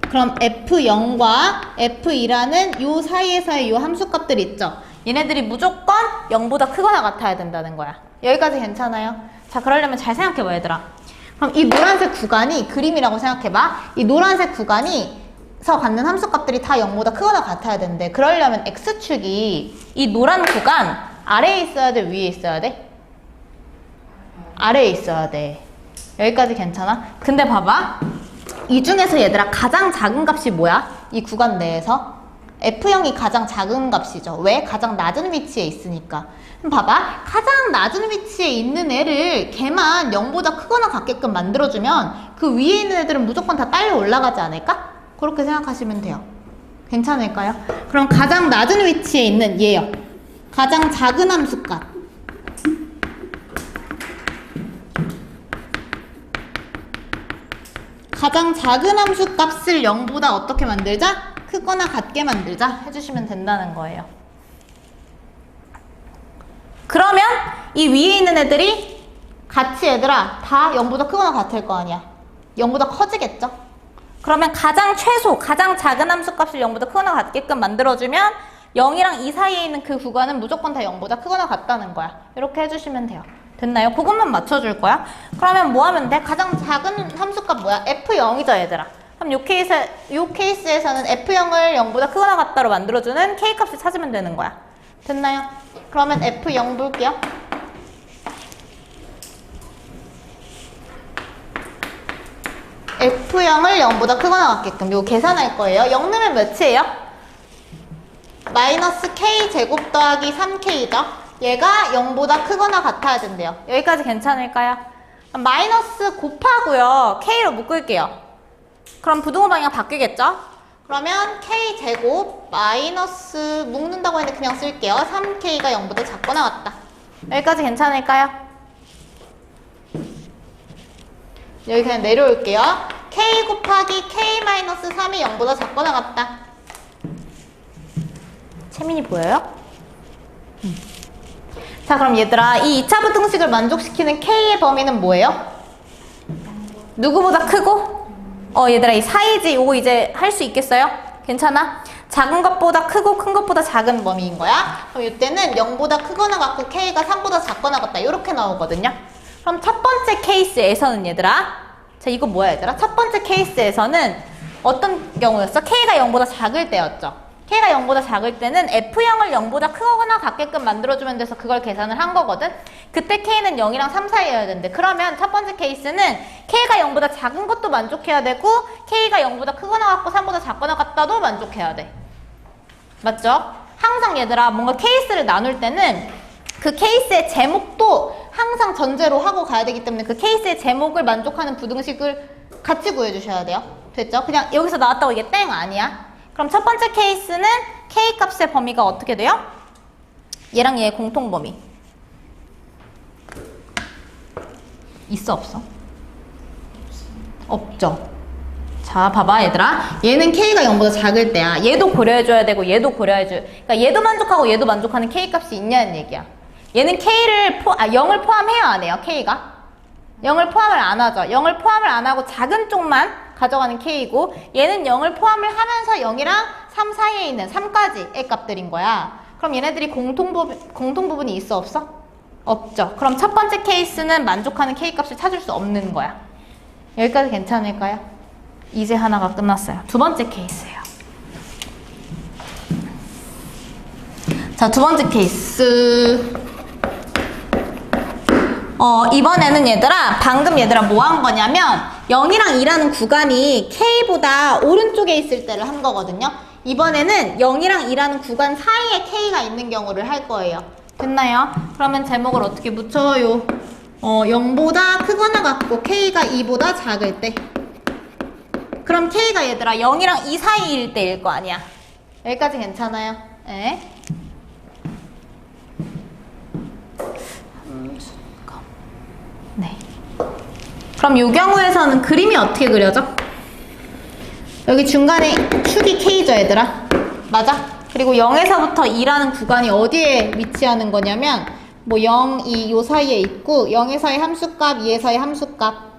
그럼 F0과 F2라는 요 사이에서의 요 함수값들 있죠? 얘네들이 무조건 0보다 크거나 같아야 된다는 거야. 여기까지 괜찮아요? 자, 그러려면 잘 생각해봐, 얘들아. 그럼 이 노란색 구간이 그림이라고 생각해봐. 이 노란색 구간이서 갖는 함수값들이 다 0보다 크거나 같아야 되는데, 그러려면 X축이 이 노란 구간 아래에 있어야 돼, 위에 있어야 돼? 아래에 있어야 돼. 여기까지 괜찮아? 근데 봐봐. 이 중에서 얘들아 가장 작은 값이 뭐야? 이 구간 내에서 F0이 가장 작은 값이죠. 왜? 가장 낮은 위치에 있으니까. 그럼 봐봐. 가장 낮은 위치에 있는 애를 걔만 0보다 크거나 같게끔 만들어주면 그 위에 있는 애들은 무조건 다 딸려 올라가지 않을까? 그렇게 생각하시면 돼요. 괜찮을까요? 그럼 가장 낮은 위치에 있는 얘요. 가장 작은 함수값. 가장 작은 함수 값을 0보다 어떻게 만들자? 크거나 같게 만들자 해주시면 된다는 거예요. 그러면 이 위에 있는 애들이 같이 얘들아 다 0보다 크거나 같을 거 아니야. 0보다 커지겠죠? 그러면 가장 최소, 가장 작은 함수 값을 0보다 크거나 같게끔 만들어주면 0이랑 2 사이에 있는 그 구간은 무조건 다 0보다 크거나 같다는 거야. 이렇게 해주시면 돼요. 됐나요? 그것만 맞춰줄 거야. 그러면 뭐 하면 돼? 가장 작은 함수값 뭐야? F0이죠, 얘들아. 그럼 요 케이스에서는 F0을 0보다 크거나 같다로 만들어주는 K값을 찾으면 되는 거야. 됐나요? 그러면 F0 볼게요. F0을 0보다 크거나 같게끔 요 계산할 거예요. 0 넣으면 몇이에요? 마이너스 K 제곱 더하기 3K죠. 얘가 0보다 크거나 같아야 된대요. 여기까지 괜찮을까요? 마이너스 곱하고요. K로 묶을게요. 그럼 부등호 방향 바뀌겠죠? 그러면 K제곱 마이너스 묶는다고 했는데 그냥 쓸게요. 3K가 0보다 작거나 같다. 여기까지 괜찮을까요? 여기 그냥 내려올게요. K 곱하기 K 마이너스 3이 0보다 작거나 같다. 채민이 보여요? 자, 그럼 얘들아 이 2차 부등식을 만족시키는 K의 범위는 뭐예요? 누구보다 크고? 얘들아 이 사이지 이거 이제 할 수 있겠어요? 괜찮아? 작은 것보다 크고 큰 것보다 작은 범위인 거야. 그럼 이때는 0보다 크거나 같고 K가 3보다 작거나 같다. 이렇게 나오거든요. 그럼 첫 번째 케이스에서는 얘들아 자 이거 뭐야 얘들아? 첫 번째 케이스에서는 어떤 경우였어? K가 0보다 작을 때였죠. K가 0보다 작을 때는 F0을 0보다 크거나 같게끔 만들어주면 돼서 그걸 계산을 한 거거든. 그때 K는 0이랑 3 사이여야 되는데 그러면 첫 번째 케이스는 K가 0보다 작은 것도 만족해야 되고 K가 0보다 크거나 같고 3보다 작거나 같다도 만족해야 돼. 맞죠? 항상 얘들아 뭔가 케이스를 나눌 때는 그 케이스의 제목도 항상 전제로 하고 가야 되기 때문에 그 케이스의 제목을 만족하는 부등식을 같이 구해주셔야 돼요. 됐죠? 그냥 여기서 나왔다고 이게 땡 아니야. 그럼 첫 번째 케이스는 K 값의 범위가 어떻게 돼요? 얘랑 얘의 공통 범위. 있어 없어? 없죠. 자 봐봐 얘들아 얘는 K가 0보다 작을 때야. 얘도 고려해줘야 되고 얘도 고려해줘야 그러니까 얘도 만족하고 얘도 만족하는 K 값이 있냐는 얘기야. 얘는 K를 0을 포함해요 안 해요? K가? 0을 포함을 안 하죠. 0을 포함을 안 하고 작은 쪽만 가져가는 K이고 얘는 0을 포함을 하면서 0이랑 3 사이에 있는 3까지의 값들인 거야. 그럼 얘네들이 공통 부분이 있어 없어? 없죠. 그럼 첫 번째 케이스는 만족하는 K 값을 찾을 수 없는 거야. 여기까지 괜찮을까요? 이제 하나가 끝났어요. 두 번째 케이스예요. 자, 두 번째 케이스. 이번에는 얘들아 방금 얘들아 뭐 한 거냐면 0이랑 2라는 구간이 K보다 오른쪽에 있을 때를 한 거거든요. 이번에는 0이랑 2라는 구간 사이에 K가 있는 경우를 할 거예요. 됐나요? 그러면 제목을 어떻게 붙여요? 0보다 크거나 같고 K가 2보다 작을 때. 그럼 K가 얘들아 0이랑 2 사이일 때일 거 아니야. 여기까지 괜찮아요? 네. 네. 그럼 이 경우에서는 그림이 어떻게 그려져? 여기 중간에 축이 K죠 얘들아? 맞아? 그리고 0에서부터 2라는 구간이 어디에 위치하는 거냐면 뭐 0, 2 요 사이에 있고 0에서의 함수값, 2에서의 함수값.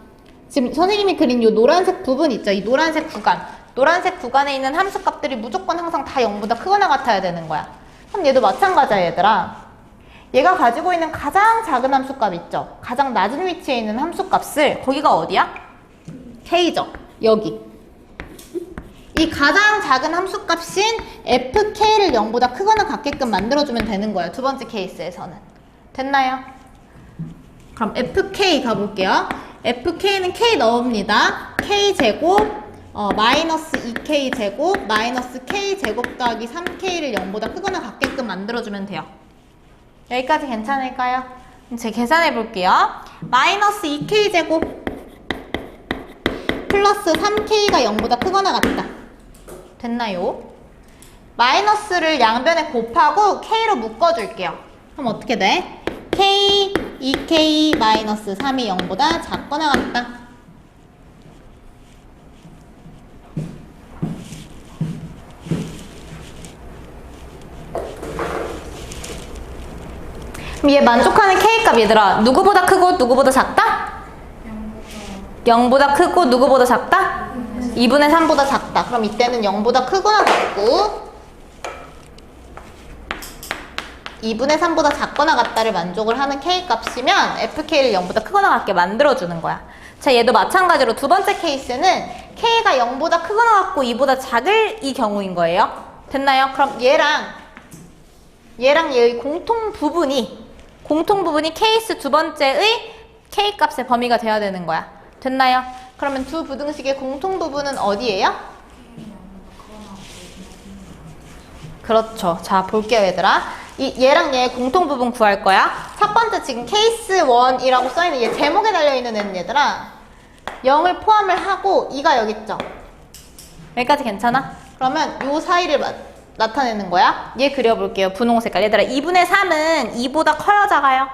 지금 선생님이 그린 요 노란색 부분 있죠? 이 노란색 구간. 노란색 구간에 있는 함수값들이 무조건 항상 다 0보다 크거나 같아야 되는 거야. 그럼 얘도 마찬가지야 얘들아. 얘가 가지고 있는 가장 작은 함수값 있죠? 가장 낮은 위치에 있는 함수값을 거기가 어디야? K죠? 여기. 이 가장 작은 함수값인 FK를 0보다 크거나 같게끔 만들어주면 되는 거예요. 두 번째 케이스에서는. 됐나요? 그럼 FK 가볼게요. FK는 K 넣읍니다. K제곱 마이너스 2K제곱 마이너스 K제곱 더하기 3K를 0보다 크거나 같게끔 만들어주면 돼요. 여기까지 괜찮을까요? 그럼 제가 계산해 볼게요. 마이너스 2K제곱 플러스 3K가 0보다 크거나 같다. 됐나요? 마이너스를 양변에 곱하고 K로 묶어줄게요. 그럼 어떻게 돼? K, 2K 마이너스 3이 0보다 작거나 같다. 그럼 얘 만족하는 K값 얘들아 누구보다 크고 누구보다 작다? 0보다 크고 누구보다 작다? 2분의 3보다 작다. 그럼 이때는 0보다 크거나 같고 2분의 3보다 작거나 같다를 만족을 하는 K값이면 FK를 0보다 크거나 같게 만들어주는 거야. 자, 얘도 마찬가지로 두 번째 케이스는 K가 0보다 크거나 같고 2보다 작을 이 경우인 거예요. 됐나요? 그럼 얘랑 얘의 공통 부분이 케이스 두 번째의 K값의 범위가 돼야 되는 거야. 됐나요? 그러면 두 부등식의 공통 부분은 어디예요? 그렇죠. 자, 볼게요, 얘들아. 얘랑 얘의 공통 부분 구할 거야. 첫 번째 지금 케이스 1이라고 써있는 얘 제목에 달려있는 애는 얘들아 0을 포함을 하고 2가 여기 있죠. 여기까지 괜찮아? 그러면 요 사이를 나타내는 거야. 얘 그려볼게요. 분홍 색깔. 얘들아 2분의 3은 2보다 커요, 작아요?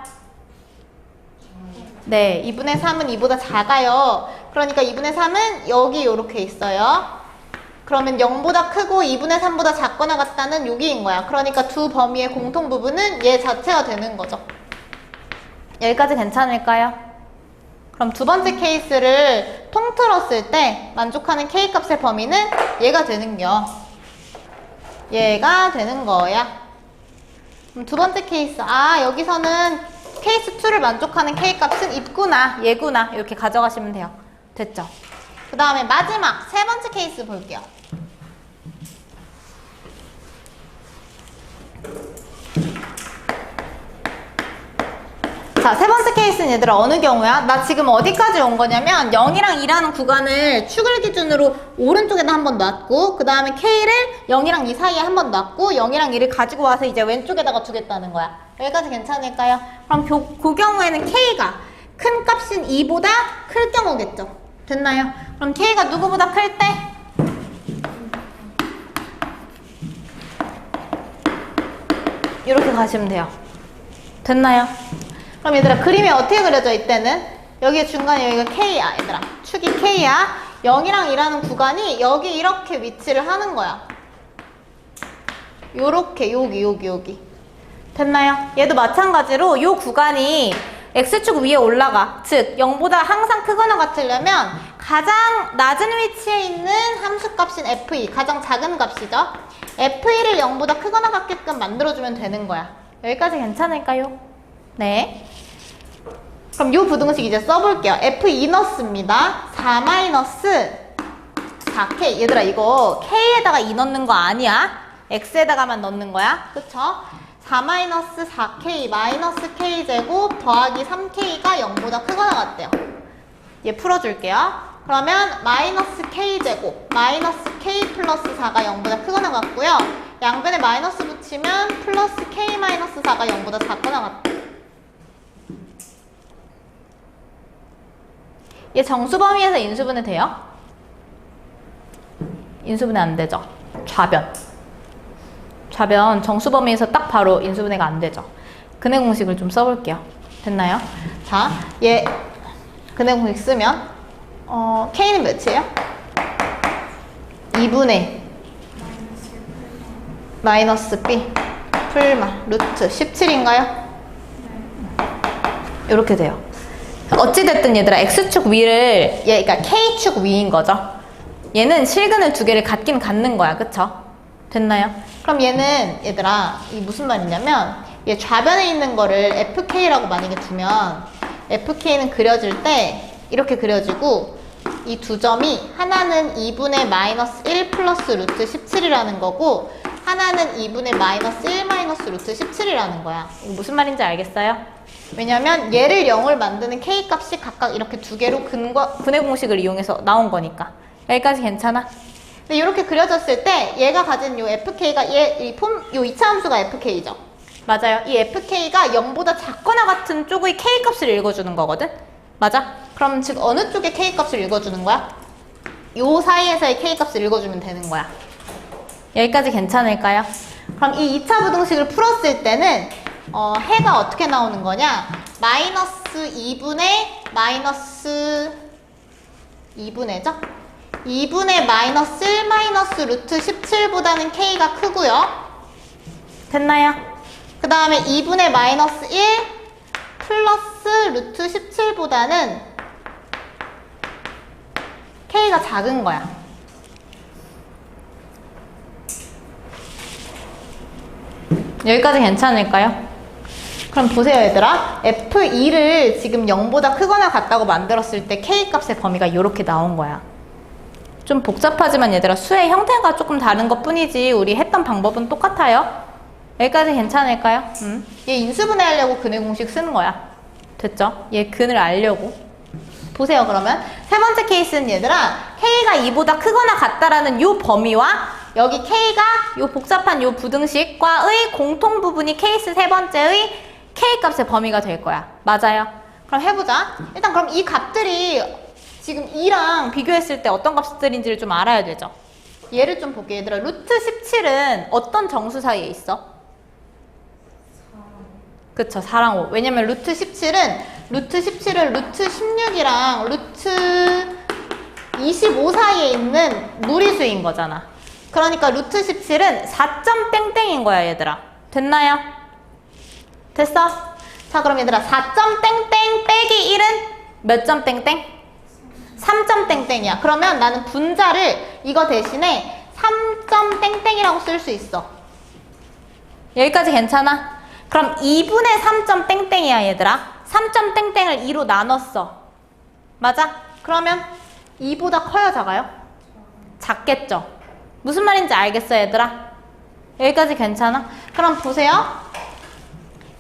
네, 2분의 3은 2보다 작아요. 그러니까 2분의 3은 여기 요렇게 있어요. 그러면 0보다 크고 2분의 3보다 작거나 같다는 여기인 거야. 그러니까 두 범위의 공통 부분은 얘 자체가 되는 거죠. 여기까지 괜찮을까요? 그럼 두 번째 케이스를 통틀었을 때 만족하는 K값의 범위는 얘가 되는겨. 얘가 되는 거야. 그럼 두 번째 케이스. 아, 여기서는 케이스 2를 만족하는 K값은 있구나, 얘구나. 이렇게 가져가시면 돼요. 됐죠? 그 다음에 마지막 세 번째 케이스 볼게요. 자, 세 번째 케이스는 얘들아 어느 경우야? 나 지금 어디까지 온 거냐면 0이랑 2라는 구간을 축을 기준으로 오른쪽에다 한번 놨고 그 다음에 K를 0이랑 2 사이에 한번 놨고 0이랑 2를 가지고 와서 이제 왼쪽에다가 두겠다는 거야. 여기까지 괜찮을까요? 그럼 그 경우에는 K가 큰 값인 2보다 클 경우겠죠. 됐나요? 그럼 K가 누구보다 클 때? 이렇게 가시면 돼요. 됐나요? 그럼 얘들아 그림이 어떻게 그려져 이때는? 여기 중간에 여기가 K야 얘들아. 축이 K야. 0이랑 2라는 구간이 여기 이렇게 위치를 하는 거야. 요렇게 여기. 됐나요? 얘도 마찬가지로 요 구간이 X축 위에 올라가. 즉 0보다 항상 크거나 같으려면 가장 낮은 위치에 있는 함수값인 F2 가장 작은 값이죠. F2를 0보다 크거나 같게끔 만들어주면 되는 거야. 여기까지 괜찮을까요? 네. 그럼 요 부등식 이제 써볼게요. F2 넣습니다. 4-4K. 얘들아 이거 K에다가 2 넣는 거 아니야. X에다가만 넣는 거야. 그쵸? 4-4K 마이너스 K제곱 더하기 3K가 0보다 크거나 같대요. 얘 풀어줄게요. 그러면 마이너스 K제곱 마이너스 K 플러스 4가 0보다 크거나 같고요. 양변에 마이너스 붙이면 플러스 K 마이너스 4가 0보다 작거나 같다. 얘 정수 범위에서 인수분해 돼요? 인수분해 안 되죠. 좌변 정수 범위에서 딱 바로 인수분해가 안 되죠. 근해 공식을 좀 써볼게요. 됐나요? 자, 얘 근해 공식 쓰면 K는 몇이에요? 2분의 마이너스 B 풀마 루트 17인가요? 이렇게 돼요. 어찌됐든 얘들아 X축 위를 그러니까 K축 위인 거죠. 얘는 실근을 두 개를 갖긴 갖는 거야. 그쵸? 됐나요? 그럼 얘는 얘들아 이 무슨 말이냐면 얘 좌변에 있는 거를 FK라고 만약에 두면 FK는 그려질 때 이렇게 그려지고 이 두 점이 하나는 2분의 마이너스 1 플러스 루트 17이라는 거고 하나는 2분의 마이너스 1 마이너스 루트 17이라는 거야. 이거 무슨 말인지 알겠어요? 왜냐면 얘를 0을 만드는 K값이 각각 이렇게 두 개로 근해 공식을 이용해서 나온 거니까. 여기까지 괜찮아? 근데 이렇게 그려졌을 때 얘가 가진 요 FK가 요 이차함수가 FK죠. 맞아요. 이 FK가 0보다 작거나 같은 쪽의 K값을 읽어주는 거거든? 맞아? 그럼 즉 어느 쪽의 K값을 읽어주는 거야? 요 사이에서의 K값을 읽어주면 되는 거야. 여기까지 괜찮을까요? 그럼 이 2차 부등식을 풀었을 때는 해가 어떻게 나오는 거냐? 마이너스 2분의 마이너스 2분의죠? 2분의 마이너스 1 마이너스 루트 17보다는 K가 크고요. 됐나요? 그 다음에 2분의 마이너스 1 플러스 루트 17보다는 K가 작은 거야. 여기까지 괜찮을까요? 그럼 보세요 얘들아. F2를 지금 0보다 크거나 같다고 만들었을 때 K값의 범위가 이렇게 나온 거야. 좀 복잡하지만 얘들아 수의 형태가 조금 다른 것 뿐이지 우리 했던 방법은 똑같아요. 여기까지 괜찮을까요? 얘 인수분해 하려고 근의 공식 쓰는 거야. 됐죠? 얘 근을 알려고. 보세요 그러면 세 번째 케이스는 얘들아 K가 2보다 크거나 같다라는 요 범위와 여기 K가 요 복잡한 요 부등식과의 공통 부분이 케이스 세 번째의 K값의 범위가 될 거야. 맞아요? 그럼 해보자. 일단 그럼 이 값들이 지금 2랑 비교했을 때 어떤 값들인지를 좀 알아야 되죠. 얘를 좀 볼게 얘들아. 루트 17은 어떤 정수 사이에 있어? 그쵸 4랑 5. 왜냐면 루트 17은 루트 16이랑 루트 25 사이에 있는 무리수인 거잖아. 그러니까 루트 17은 4점 땡땡인 거야 얘들아. 됐나요? 됐어? 자 그럼 얘들아 4점 땡땡 빼기 1은 몇 점 땡땡? 3점 땡땡이야. 그러면 나는 분자를 이거 대신에 3점 땡땡이라고 쓸 수 있어. 여기까지 괜찮아? 그럼 2분의 3점 땡땡이야 얘들아. 3점 땡땡을 2로 나눴어. 맞아? 그러면 2보다 커요 작아요? 작겠죠? 무슨 말인지 알겠어 얘들아? 여기까지 괜찮아? 그럼 보세요.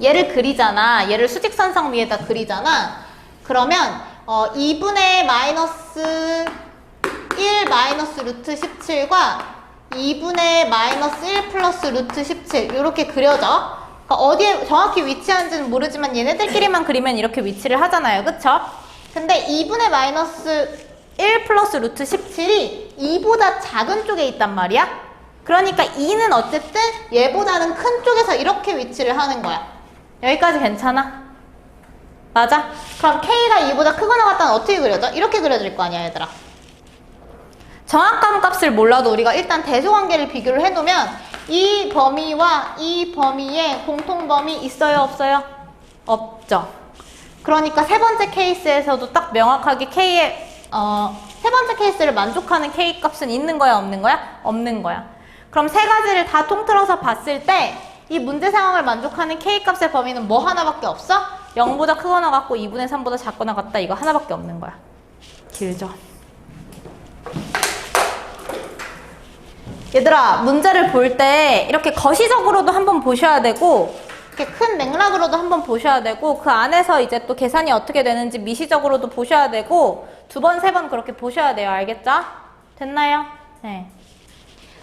얘를 그리잖아. 얘를 수직선상 위에다 그리잖아. 그러면 2분의 마이너스 1 마이너스 루트 17과 2분의 마이너스 1 플러스 루트 17 이렇게 그려져. 그러니까 어디에 정확히 위치한지는 모르지만 얘네들끼리만 그리면 이렇게 위치를 하잖아요. 그쵸? 근데 2분의 마이너스 1 플러스 루트 17이 2보다 작은 쪽에 있단 말이야. 그러니까 2는 어쨌든 얘보다는 큰 쪽에서 이렇게 위치를 하는 거야. 여기까지 괜찮아? 맞아? 그럼 K가 2보다 크거나 같다는 어떻게 그려져? 이렇게 그려질 거 아니야 얘들아. 정확한 값을 몰라도 우리가 일단 대조관계를 비교를 해놓으면 이 범위와 이 범위에 공통범위 있어요 없어요? 없죠. 그러니까 세 번째 케이스에서도 딱 명확하게 K의 세 번째 케이스를 만족하는 K 값은 있는 거야 없는 거야? 없는 거야. 그럼 세 가지를 다 통틀어서 봤을 때 이 문제 상황을 만족하는 K 값의 범위는 뭐 하나밖에 없어? 0보다 크거나 같고 2분의 3보다 작거나 같다. 이거 하나밖에 없는 거야. 길죠? 얘들아 문제를 볼 때 이렇게 거시적으로도 한번 보셔야 되고 이렇게 큰 맥락으로도 한번 보셔야 되고 그 안에서 이제 또 계산이 어떻게 되는지 미시적으로도 보셔야 되고 두 번, 세 번 그렇게 보셔야 돼요. 알겠죠? 됐나요? 네.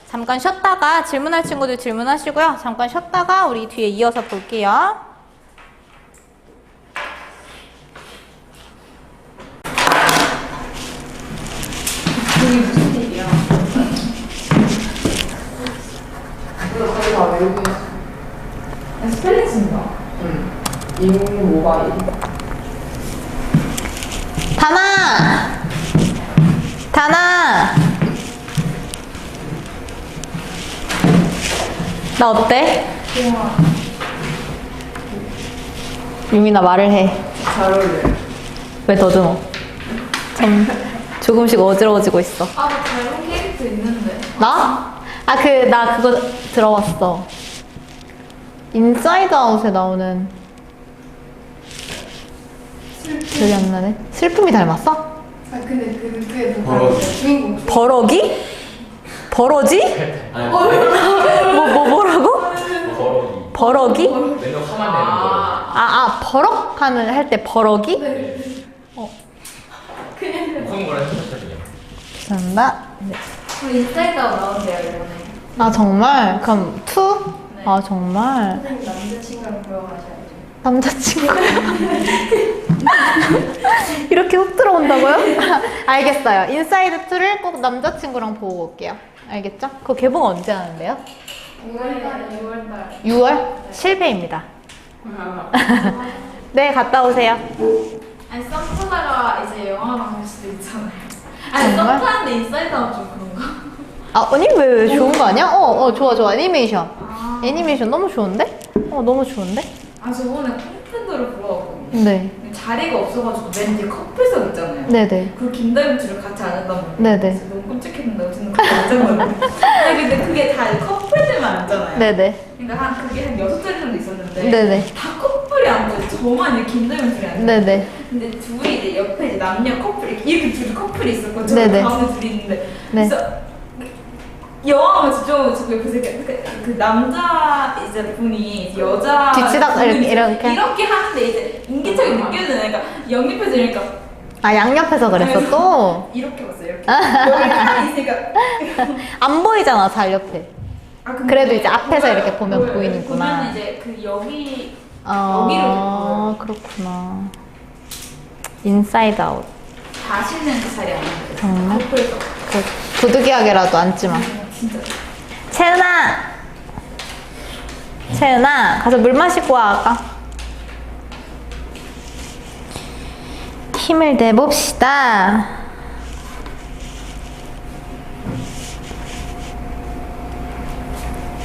잠깐 쉬었다가 질문할 친구들 질문하시고요. 잠깐 쉬었다가 우리 뒤에 이어서 볼게요. 그게 무슨 일이야? 거의 다 외우고 있어. 스펠링 쓴다. 모바일. 다나 나 어때? 좋아. 유민아 말을 해. 잘 어울려. 왜 더듬어? 좀 조금씩 어지러워지고 있어. 아, 나 닮은 캐릭터 있는데. 나? 나 그거 들어봤어. 인사이드 아웃에 나오는. 기억이 안 나네. 슬픔이 닮았어? 아, 근데 그게 누가 버러지. 주인공. 버럭이? 버러지? 아니, 뭐라고? 버럭이. 버럭이? 맨날 화만 내는 거. 버럭 하는 할 때 버럭이? 네. 무슨 거라 했었거든요. 죄송합니다. 네. 그럼 인사이드 아웃 나온대요, 이번에. 아 정말? 그럼 투? 네. 아 정말? 선생님 남자친구랑 보러 가셔야죠. 남자친구 이렇게 훅 들어온다고요? 알겠어요. 인사이드 2를 꼭 남자친구랑 보고 올게요. 알겠죠? 그거 개봉 언제 하는데요? 6월달. 6월? 실패입니다. 네, 갔다 오세요. 아니, 썸타다가 이제 영화관 갈 수도 있잖아요. 아니, 정말? 썸타는데 인사이드 아웃 좀 그런가? 아니 왜 좋은 거 아니야? 좋아 애니메이션. 애니메이션 너무 좋은데? 너무 좋은데? 아 저번에 콩팬더를 보러 왔거든요. 네. 근데 자리가 없어가지고 맨 뒤에 커플석 있잖아요. 네네. 그 김다윤씨를 같이 앉았단 말이에요. 네네. 그래서 너무 끔찍했는데 저는 같이 앉았거든요. 근데 그게 다 커플들만 앉잖아요. 네네. 그러니까 그게 한 6자리 정도 있었는데 네네. 다 커플이 앉아요. 저만 이렇게 김다윤 둘이 앉아요. 네네. 근데 둘이 이제 옆에 이제 남녀 커플 이렇게 둘이 커플이 있었고 저 네네. 가운데 둘이 있는데 네. 그래서 영화만 집중하고 저 옆에서 그 남자 이제 분이 여자 뒤치다가 분이 이렇게? 이렇게 하는데 이제 인기척이 느껴지는 그러니까 영입해서 이러니까 아, 양옆에서 그랬어, 또? 이렇게 봤어요. 이렇게 여기 하나 있으니까 안 보이잖아, 잘 옆에. 아, 근데 그래도 이제 앞에서 보여요. 이렇게 보면 보여요. 보이는구나. 보면 이제 그 여기 여기로 아, 그렇구나. 인사이드 아웃. 다시는 그 자리에 안 앉아요. 정말? 커플석. 부득이하게라도 앉지 마. 진짜. 채은아, 가서 물 마시고 와, 아까. 힘을 내봅시다.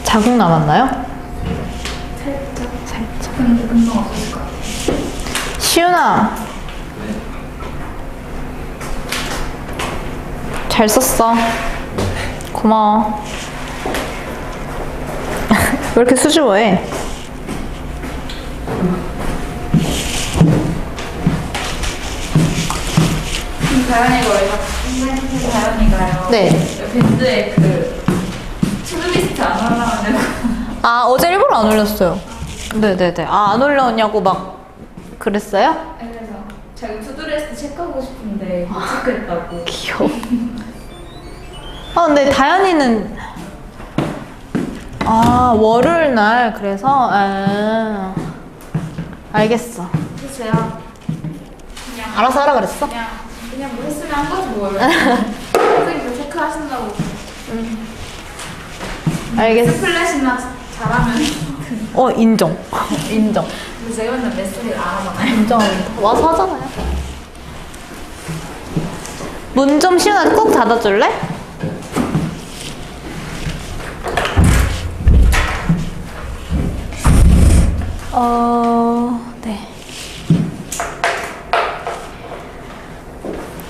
자국 남았나요? 살짝. 근데 금방 없어질 것 같아요. 시윤아. 잘 썼어. 고마워. 왜 이렇게 수줍어해? 다현이가 원래 다현이가요. 네. 밴드에 그 투두리스트 안 올라오냐고. 아, 어제 일부러 안 올렸어요. 네네네. 아, 안 올렸냐고 막 그랬어요? 그래서 자기 투두리스트 체크하고 싶은데 못 체크했다고. 귀여워. 아, 근데 다현이는 월요일 날 그래서 알겠어. 그래서 제가 그냥 알아서 하라 그랬어? 그냥 뭐 했으면 한 거지 뭘. 선생님도 체크하신다고. 알겠어. 스플래시나 잘하면. 인정. 인정. 근데 제가 맨날 메소리를 안 하잖아요. 인정합니다. 와서 하잖아요. 문 좀 시원하게 꼭 닫아줄래? 네.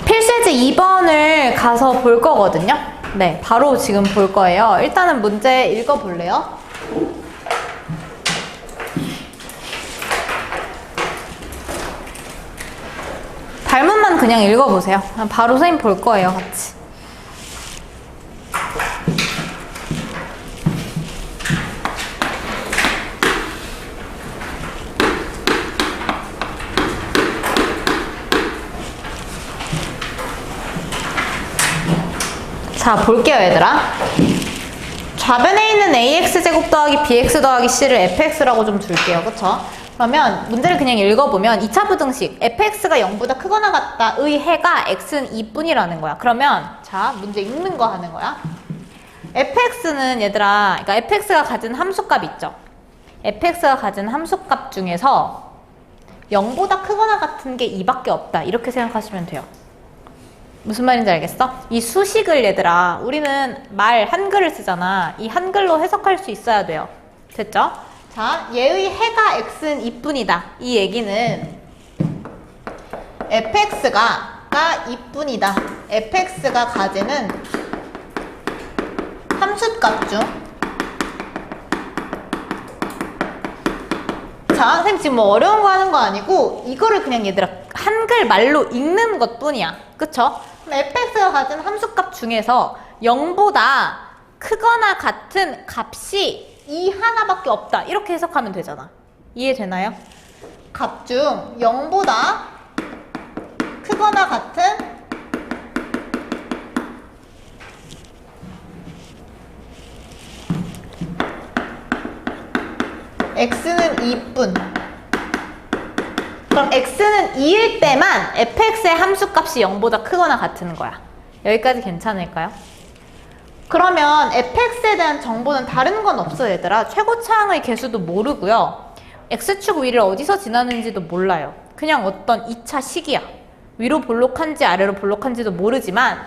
필세지 2번을 가서 볼 거거든요. 네, 바로 지금 볼 거예요. 일단은 문제 읽어볼래요? 발문만 그냥 읽어보세요. 바로 선생님 볼 거예요, 같이. 자, 볼게요, 얘들아. 좌변에 있는 ax제곱 더하기 bx 더하기 c를 fx라고 좀 둘게요. 그쵸? 그러면 문제를 그냥 읽어보면 2차 부등식 fx가 0보다 크거나 같다의 해가 x는 2뿐이라는 거야. 그러면 자, 문제 읽는 거 하는 거야. fx는 얘들아, 그러니까 fx가 가진 함수값 있죠? fx가 가진 함수값 중에서 0보다 크거나 같은 게 2밖에 없다. 이렇게 생각하시면 돼요. 무슨 말인지 알겠어? 이 수식을 얘들아, 우리는 한글을 쓰잖아. 이 한글로 해석할 수 있어야 돼요. 됐죠? 자, 얘의 해가 x는 2뿐이다. 이 얘기는 fx가 2뿐이다. fx가 가지는 함수값 중 자, 선생님 지금 뭐 어려운 거 하는 거 아니고 이거를 그냥 얘들아 한글 말로 읽는 것 뿐이야. 그쵸? 그럼 fx가 가진 함수값 중에서 0보다 크거나 같은 값이 이 하나밖에 없다. 이렇게 해석하면 되잖아. 이해되나요? 값 중 0보다 크거나 같은 x는 2뿐. 그럼 x는 2일 때만 fx의 함수값이 0보다 크거나 같은 거야. 여기까지 괜찮을까요? 그러면 fx에 대한 정보는 다른 건 없어 얘들아. 최고차항의 개수도 모르고요. x축 위를 어디서 지나는지도 몰라요. 그냥 어떤 2차 식이야. 위로 볼록한지 아래로 볼록한지도 모르지만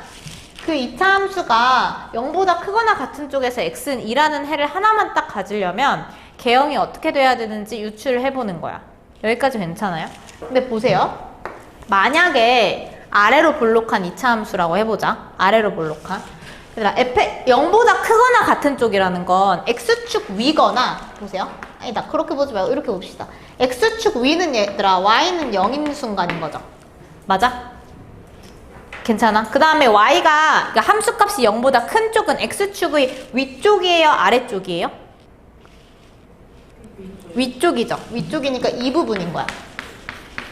그 2차 함수가 0보다 크거나 같은 쪽에서 x는 2라는 해를 하나만 딱 가지려면 개형이 어떻게 돼야 되는지 유추를 해보는 거야. 여기까지 괜찮아요? 근데 보세요. 만약에 아래로 볼록한 2차 함수라고 해보자. 아래로 볼록한. 얘들아, 0보다 크거나 같은 쪽이라는 건 x축 위거나, 보세요. 아니다, 그렇게 보지 말고 이렇게 봅시다. x축 위는 얘들아, y는 0인 순간인 거죠. 맞아? 괜찮아? 그 다음에 y가, 그러니까 함수값이 0보다 큰 쪽은 x축의 위쪽이에요? 아래쪽이에요? 위쪽이죠. 위쪽이니까 이 부분인 거야.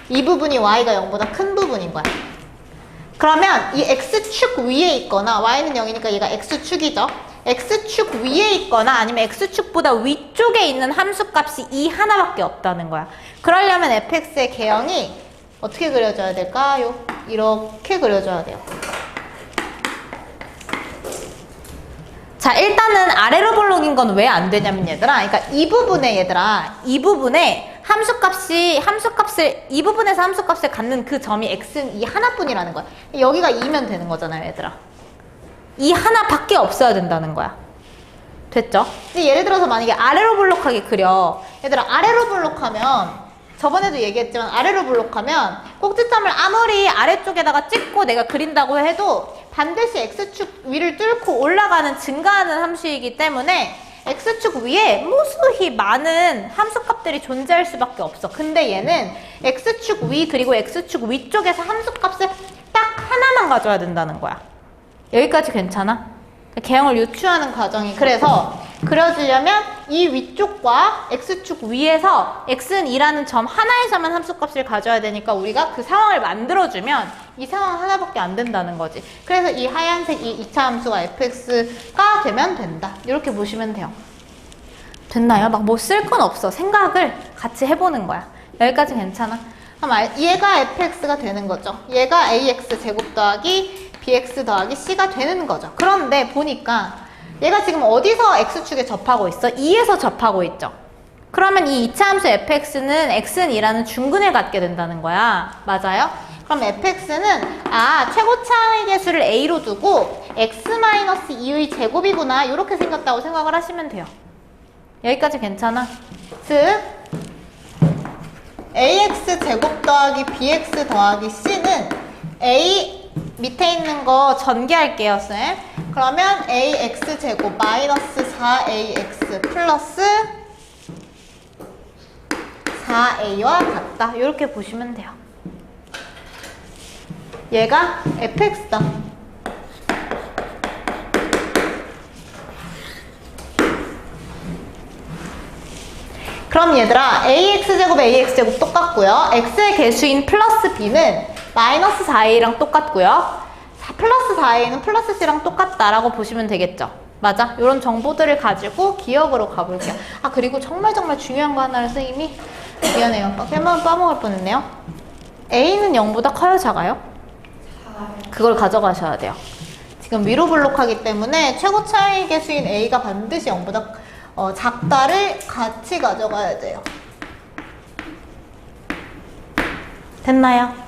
이 부분이 y가 0보다 큰 부분인 거야. 그러면 이 x축 위에 있거나 y는 0이니까 얘가 x축이죠. x축 위에 있거나 아니면 x축보다 위쪽에 있는 함수값이 이 하나밖에 없다는 거야. 그러려면 fx의 개형이 어떻게 그려져야 될까요? 이렇게 그려줘야 돼요. 자, 일단은 아래로 볼록인 건 왜 안 되냐면 얘들아, 그러니까 이 부분에 얘들아, 이 부분에 함수값을 이 부분에서 함수값을 갖는 그 점이 x는 이 하나뿐이라는 거야. 여기가 2면 되는 거잖아요, 얘들아. 이 하나밖에 없어야 된다는 거야. 됐죠? 근데 예를 들어서 만약에 아래로 볼록하게 그려. 얘들아, 아래로 볼록하면 저번에도 얘기했지만 아래로 볼록하면 꼭지점을 아무리 아래쪽에다가 찍고 내가 그린다고 해도 반드시 x축 위를 뚫고 올라가는 증가하는 함수이기 때문에 x축 위에 무수히 많은 함수값들이 존재할 수밖에 없어. 근데 얘는 x축 위 그리고 x축 위쪽에서 함수값을 딱 하나만 가져야 된다는 거야. 여기까지 괜찮아? 개형을 유추하는 과정이 그래서 그려주려면 이 위쪽과 x축 위에서 x는 2라는 점 하나에서만 함수값을 가져야 되니까 우리가 그 상황을 만들어주면 이 상황 하나밖에 안 된다는 거지. 그래서 이 하얀색 이 2차 함수가 fx가 되면 된다. 이렇게 보시면 돼요. 됐나요? 막 뭐 쓸 건 없어. 생각을 같이 해보는 거야. 여기까지 괜찮아? 그럼 얘가 fx가 되는 거죠. 얘가 ax 제곱 더하기 bx 더하기 c가 되는 거죠. 그런데 보니까 얘가 지금 어디서 x축에 접하고 있어? 2에서 접하고 있죠. 그러면 이 2차 함수 fx는 x는 2라는 중근을 갖게 된다는 거야. 맞아요? 그럼 fx는 최고차의 개수를 a로 두고 x-2의 제곱이구나 이렇게 생겼다고 생각을 하시면 돼요. 여기까지 괜찮아? 즉 ax 제곱 더하기 bx 더하기 c는 a 밑에 있는 거 전개할게요, 쌤. 그러면 ax 제곱 마이너스 4ax 플러스 4a와 같다. 이렇게 보시면 돼요. 얘가 fx다. 그럼 얘들아, ax제곱 똑같고요. x의 개수인 플러스 b는 마이너스 4a랑 똑같고요. 플러스 4a는 플러스 c랑 똑같다라고 보시면 되겠죠. 맞아? 이런 정보들을 가지고 기억으로 가볼게요. 그리고 정말 중요한 거 하나를 선생님이 미안해요. 한번 빠먹을 뻔했네요. a는 0보다 커요, 작아요? 그걸 가져가셔야 돼요. 지금 위로 볼록하기 때문에 최고 차이 개수인 a가 반드시 0보다 작다를 같이 가져가야 돼요. 됐나요?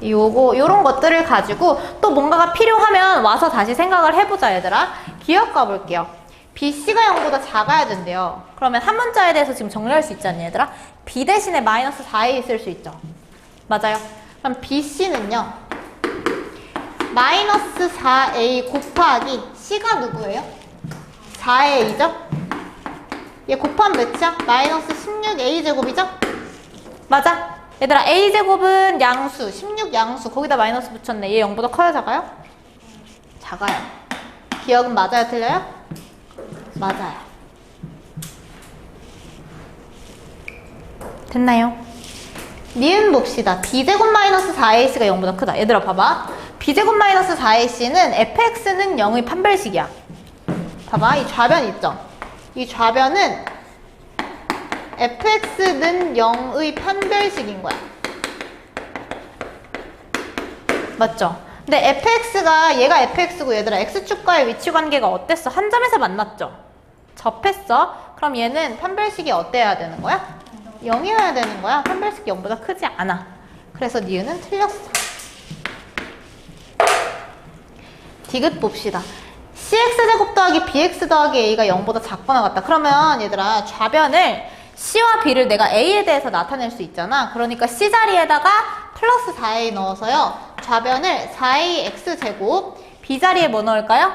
요런 것들을 가지고 또 뭔가가 필요하면 와서 다시 생각을 해보자, 얘들아. 기억 가볼게요. BC가 0보다 작아야 된대요. 그러면 한 문자에 대해서 지금 정리할 수 있지 않니, 얘들아? B 대신에 마이너스 4a 있을 수 있죠. 맞아요. 그럼 BC는요. 마이너스 4a 곱하기 C가 누구예요? 4a죠? 얘 곱하면 몇이야? 마이너스 16a 제곱이죠? 맞아? 얘들아, a제곱은 양수, 16 양수. 거기다 마이너스 붙였네. 얘 0보다 커요, 작아요? 작아요. 기억은 맞아요, 틀려요? 맞아요. 됐나요? 니은 봅시다. b제곱 마이너스 4ac가 0보다 크다. 얘들아, 봐봐. b제곱 마이너스 4ac는 fx는 0의 판별식이야. 봐봐, 이 좌변 있죠? 이 좌변은 fx는 0의 판별식인 거야. 맞죠? 근데 fx가 얘가 fx고 얘들아 x축과의 위치 관계가 어땠어? 한 점에서 만났죠? 접했어? 그럼 얘는 판별식이 어때야 되는 거야? 0이어야 되는 거야. 판별식이 0보다 크지 않아. 그래서 니은은 틀렸어. 디귿 봅시다. cx제곱 더하기 bx 더하기 a가 0보다 작거나 같다. 그러면 얘들아 좌변을 c와 b를 내가 a에 대해서 나타낼 수 있잖아. 그러니까 c 자리에다가 플러스 4a 넣어서요. 좌변을 4ax제곱, b 자리에 뭐 넣을까요?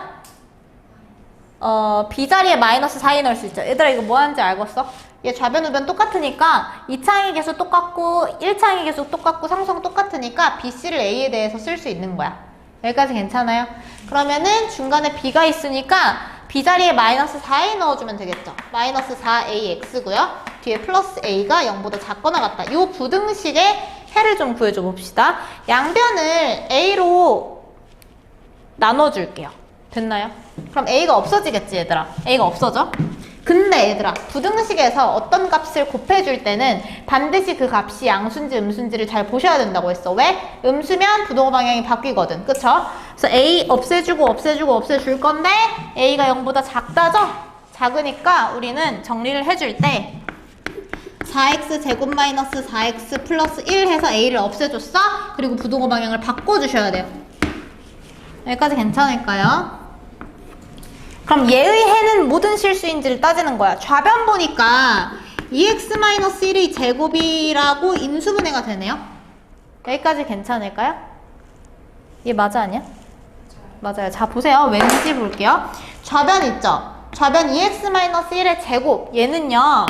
b 자리에 마이너스 4a 넣을 수 있죠. 얘들아 이거 뭐 하는지 알겠어? 얘 좌변 우변 똑같으니까 2차항의 계수 똑같고 1차항의 계수 똑같고 상수항 똑같으니까 bc를 a에 대해서 쓸 수 있는 거야. 여기까지 괜찮아요? 그러면은 중간에 b가 있으니까 b 자리에 마이너스 4a 넣어주면 되겠죠. 마이너스 4ax고요. 뒤에 플러스 a가 0보다 작거나 같다. 이 부등식의 해를 좀 구해줘 봅시다. 양변을 a로 나눠줄게요. 됐나요? 그럼 a가 없어지겠지 얘들아. a가 없어져? 근데 얘들아 부등식에서 어떤 값을 곱해줄 때는 반드시 그 값이 양수인지 음수인지를 잘 보셔야 된다고 했어. 왜? 음수면 부동호 방향이 바뀌거든. 그쵸? 그래서 a 없애주고 없애줄 건데 a가 0보다 작다죠? 작으니까 우리는 정리를 해줄 때 4x 제곱 마이너스 4x 플러스 1 해서 a를 없애줬어? 그리고 부동호 방향을 바꿔주셔야 돼요. 여기까지 괜찮을까요? 그럼 얘의 해는 모든 실수인지를 따지는 거야. 좌변 보니까 2x-1의 제곱이라고 인수분해가 되네요. 여기까지 괜찮을까요? 얘 맞아 아니야? 맞아요. 자 보세요. 왠지 볼게요. 좌변 있죠? 좌변 2x-1의 제곱. 얘는요.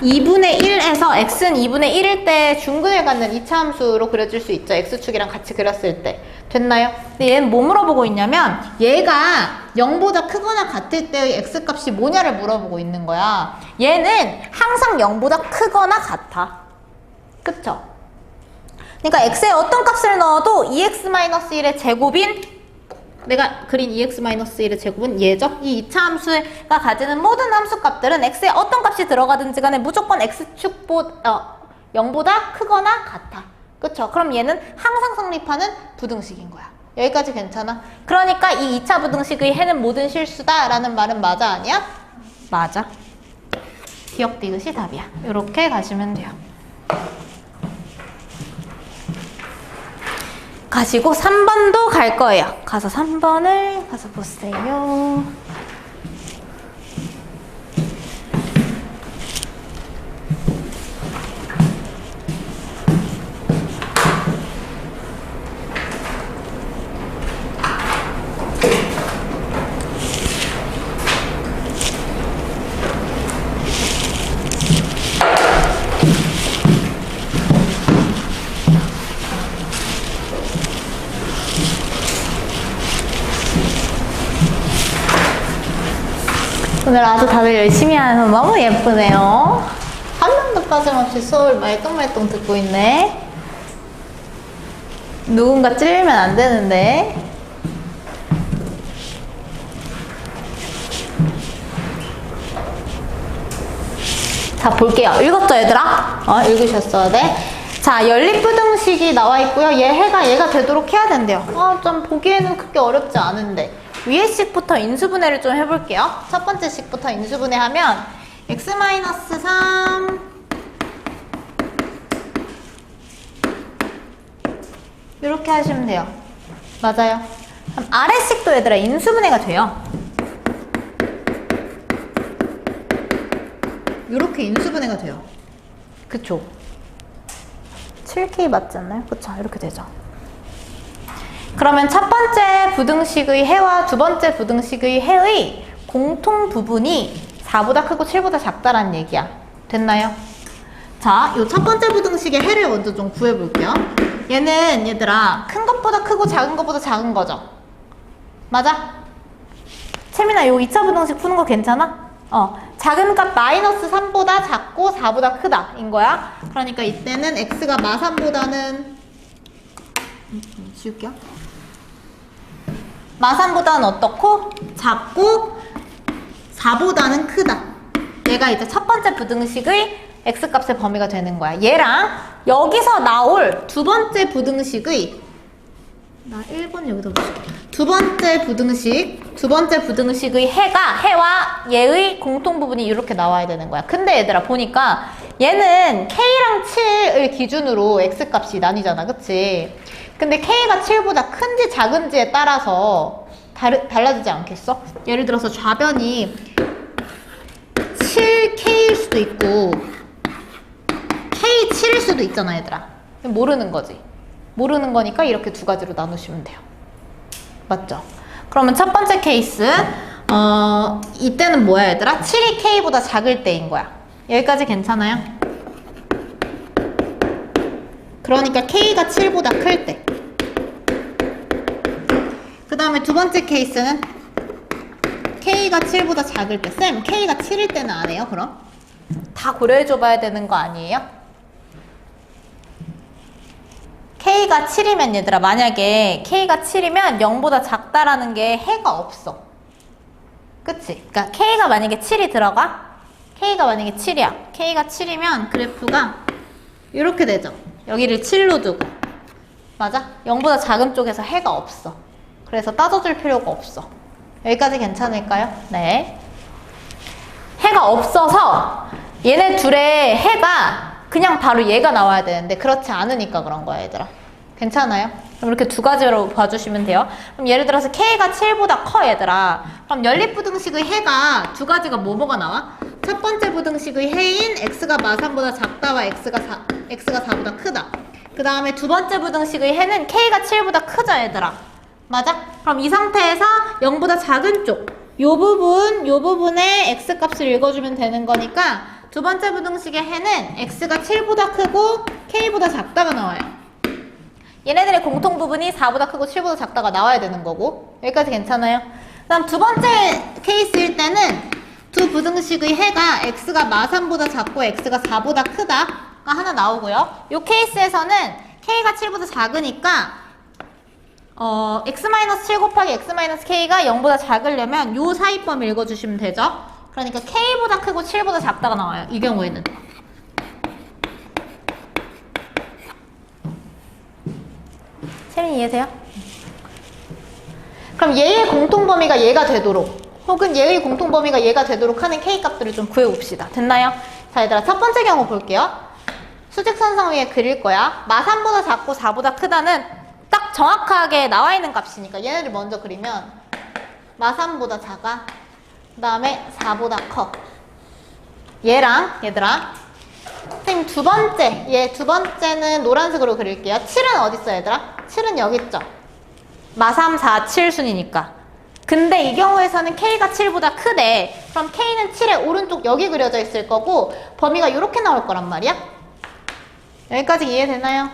2분의 1에서 x는 2분의 1일 때 중근을 갖는 이차함수로 그려줄 수 있죠. x축이랑 같이 그렸을 때. 됐나요? 근데 얘는 뭐 물어보고 있냐면 얘가 0보다 크거나 같을 때의 x값이 뭐냐를 물어보고 있는 거야. 얘는 항상 0보다 크거나 같아. 그쵸? 그러니까 x에 어떤 값을 넣어도 2x-1의 제곱인 내가 그린 2x-1의 제곱은 얘죠? 이 이차함수가 가지는 모든 함수값들은 x에 어떤 값이 들어가든지 간에 무조건 x축보다 0보다 크거나 같아. 그쵸? 그럼 얘는 항상 성립하는 부등식인 거야. 여기까지 괜찮아? 그러니까 이 2차 부등식의 해는 모든 실수다 라는 말은 맞아 아니야? 맞아. 기억되듯이 답이야. 이렇게 가시면 돼요. 가시고 3번도 갈 거예요. 가서 3번을 가서 보세요. 오늘 아주 다들 열심히 하셔서 너무 예쁘네요. 한 명도 빠짐없이 수업을 말똥말똥 듣고 있네. 누군가 찔리면 안 되는데. 자, 볼게요. 읽었죠, 얘들아? 읽으셨어야 돼. 자, 연립부등식이 나와 있고요. 얘가 되도록 해야 된대요. 좀 보기에는 그렇게 어렵지 않은데. 위에 식부터 인수분해를 좀 해볼게요. 첫 번째 식부터 인수분해하면 x-3 이렇게 하시면 돼요. 맞아요. 그럼 아래 식도 얘들아 인수분해가 돼요. 이렇게 인수분해가 돼요. 그쵸? 7K 맞지 않나요? 그쵸? 이렇게 되죠. 그러면 첫 번째 부등식의 해와 두 번째 부등식의 해의 공통 부분이 4보다 크고 7보다 작다라는 얘기야. 됐나요? 자, 이 첫 번째 부등식의 해를 먼저 좀 구해볼게요. 얘는 얘들아 큰 것보다 크고 작은 것보다 작은 거죠. 맞아? 채민아, 이 2차 부등식 푸는 거 괜찮아? 작은 값 마이너스 3보다 작고 4보다 크다 인 거야. 그러니까 이때는 x가 마3보다는 지울게요. 마3보다는 어떻고? 작고 4보다는 크다. 얘가 이제 첫 번째 부등식의 x값의 범위가 되는 거야. 얘랑 여기서 나올 두 번째 부등식의 나 1번 여기다 붙일게. 두 번째 부등식의 해와 얘의 공통 부분이 이렇게 나와야 되는 거야. 근데 얘들아 보니까 얘는 K랑 7을 기준으로 X값이 나뉘잖아. 그치? 근데 K가 7보다 큰지 작은지에 따라서 달라지지 않겠어? 예를 들어서 좌변이 7K일 수도 있고 K7일 수도 있잖아, 얘들아. 모르는 거지. 모르는 거니까 이렇게 두 가지로 나누시면 돼요. 맞죠? 그러면 첫 번째 케이스, 이때는 뭐야, 얘들아? 7이 K보다 작을 때인 거야. 여기까지 괜찮아요? 그러니까 K가 7보다 클 때. 그 다음에 두 번째 케이스는 K가 7보다 작을 때. 쌤, K가 7일 때는 안 해요, 그럼? 다 고려해줘 봐야 되는 거 아니에요? K가 7이면 얘들아, 만약에 K가 7이면 0보다 작다라는 게 해가 없어. 그치? 그러니까 K가 만약에 7이 들어가? K가 만약에 7이야. K가 7이면 그래프가 이렇게 되죠. 여기를 7로 두고. 맞아? 0보다 작은 쪽에서 해가 없어. 그래서 따져줄 필요가 없어. 여기까지 괜찮을까요? 네. 해가 없어서 얘네 둘의 해가 그냥 바로 얘가 나와야 되는데 그렇지 않으니까 그런 거야, 얘들아. 괜찮아요? 그럼 이렇게 두 가지로 봐주시면 돼요. 그럼 예를 들어서 K가 7보다 커, 얘들아. 그럼 연립부등식의 해가 두 가지가 뭐가 나와? 첫 번째 부등식의 해인 X가 마3보다 작다와 X가 4보다 크다. 그 다음에 두 번째 부등식의 해는 K가 7보다 크죠, 얘들아. 맞아? 그럼 이 상태에서 0보다 작은 쪽, 요 부분에 X값을 읽어주면 되는 거니까 두 번째 부등식의 해는 X가 7보다 크고 K보다 작다가 나와요. 얘네들의 공통 부분이 4보다 크고 7보다 작다가 나와야 되는 거고. 여기까지 괜찮아요? 그 다음 두 번째 케이스일 때는 두 부등식의 해가 X가 마3보다 작고 X가 4보다 크다가 하나 나오고요. 이 케이스에서는 K가 7보다 작으니까 X-7 곱하기 X-K가 0보다 작으려면 요 사이범 읽어주시면 되죠. 그러니까 K보다 크고 7보다 작다가 나와요. 이 경우에는. 채민이 이해돼요? 그럼 얘의 공통범위가 얘가 되도록 혹은 얘의 공통범위가 얘가 되도록 하는 K값들을 좀 구해봅시다. 됐나요? 자, 얘들아, 첫 번째 경우 볼게요. 수직선상 위에 그릴 거야. 마3보다 작고 4보다 크다는 딱 정확하게 나와 있는 값이니까 얘네를 먼저 그리면 마3보다 작아. 그 다음에 4보다 커. 얘랑 얘들아, 선생님 두 번째, 얘 두 번째는 노란색으로 그릴게요. 7은 어디 있어, 얘들아? 7은 여기 있죠. 마3, 4, 7 순이니까. 근데 이 경우에서는 K가 7보다 크대. 그럼 K는 7의 오른쪽 여기 그려져 있을 거고 범위가 이렇게 나올 거란 말이야. 여기까지 이해되나요?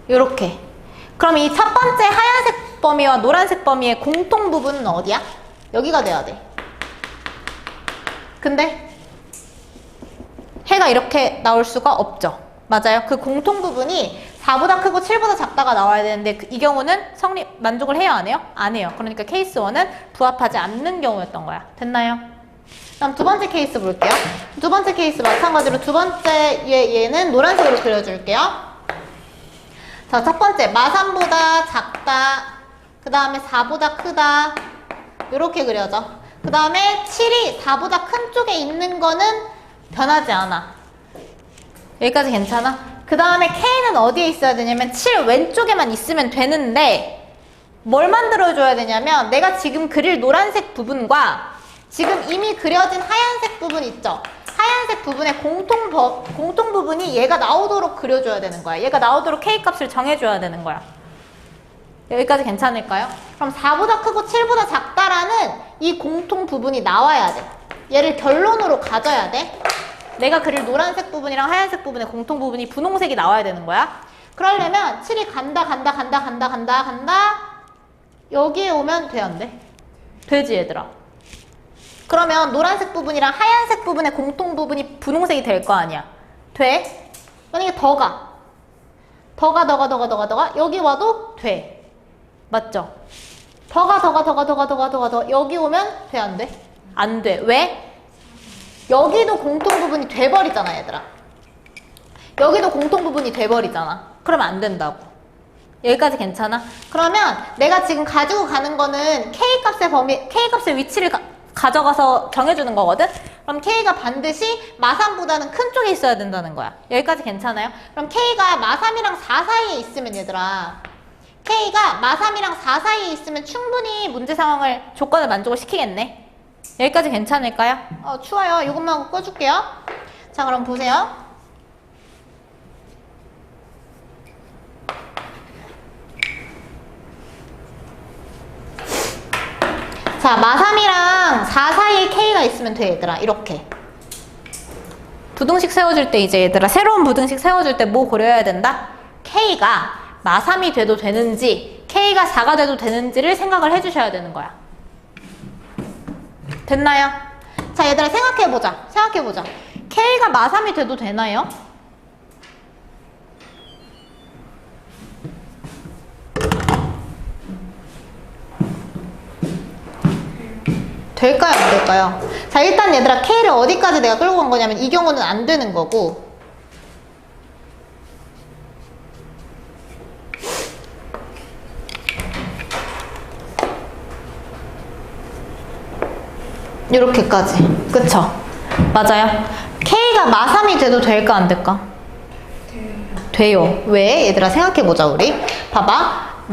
요렇게. 그럼 이 첫 번째 하얀색 범위와 노란색 범위의 공통 부분은 어디야? 여기가 돼야 돼. 근데 해가 이렇게 나올 수가 없죠. 맞아요. 그 공통 부분이 4보다 크고 7보다 작다가 나와야 되는데 이 경우는 만족을 해요, 안 해요? 안 해요. 그러니까 케이스 1은 부합하지 않는 경우였던 거야. 됐나요? 다음 두 번째 케이스 볼게요. 두 번째 케이스 마찬가지로 두 번째 얘는 노란색으로 그려줄게요. 자, 첫 번째 마3보다 작다. 그 다음에 4보다 크다. 이렇게 그려져. 그 다음에 7이 4보다 큰 쪽에 있는 거는 변하지 않아. 여기까지 괜찮아? 그 다음에 K는 어디에 있어야 되냐면 7 왼쪽에만 있으면 되는데 뭘 만들어줘야 되냐면 내가 지금 그릴 노란색 부분과 지금 이미 그려진 하얀색 부분 있죠? 하얀색 부분의 공통 부분이 얘가 나오도록 그려줘야 되는 거야. 얘가 나오도록 K값을 정해줘야 되는 거야. 여기까지 괜찮을까요? 그럼 4보다 크고 7보다 작다라는 이 공통 부분이 나와야 돼. 얘를 결론으로 가져야 돼. 내가 그릴 노란색 부분이랑 하얀색 부분의 공통 부분이 분홍색이 나와야 되는 거야. 그러려면 7이 간다. 여기에 오면 돼, 안 돼? 되지, 얘들아. 그러면 노란색 부분이랑 하얀색 부분의 공통 부분이 분홍색이 될 거 아니야. 돼? 만약에 더 가. 여기 와도 돼. 맞죠? 더 가. 여기 오면 돼, 안 돼? 안 돼. 왜? 여기도 공통 부분이 돼버리잖아, 얘들아. 여기도 공통 부분이 돼버리잖아. 그러면 안 된다고. 여기까지 괜찮아? 그러면 내가 지금 가지고 가는 거는 K값의 위치를 가져가서 정해주는 거거든? 그럼 K가 반드시 마3보다는 큰 쪽에 있어야 된다는 거야. 여기까지 괜찮아요? 그럼 K가 마3이랑 4 사이에 있으면 얘들아, K가 마3이랑 4 사이에 있으면 충분히 문제 상황을 조건을 만족을 시키겠네. 여기까지 괜찮을까요? 추워요. 이것만 꺼줄게요. 자, 그럼 보세요. 자, 마3이랑 4 사이에 K가 있으면 돼, 얘들아. 이렇게. 부등식 세워줄 때 이제 얘들아, 새로운 부등식 세워줄 때 뭐 고려해야 된다? K가 마3이 돼도 되는지, K가 4가 돼도 되는지를 생각을 해주셔야 되는 거야. 됐나요? 자, 얘들아, 생각해보자. 생각해보자. K가 마3이 돼도 되나요? 될까요? 안 될까요? 자, 일단 얘들아, K를 어디까지 내가 끌고 간 거냐면 이 경우는 안 되는 거고, 요렇게까지. 그쵸? 맞아요. K가 마3이 돼도 될까 안 될까? 돼요. 왜? 얘들아, 생각해보자, 우리. 봐봐.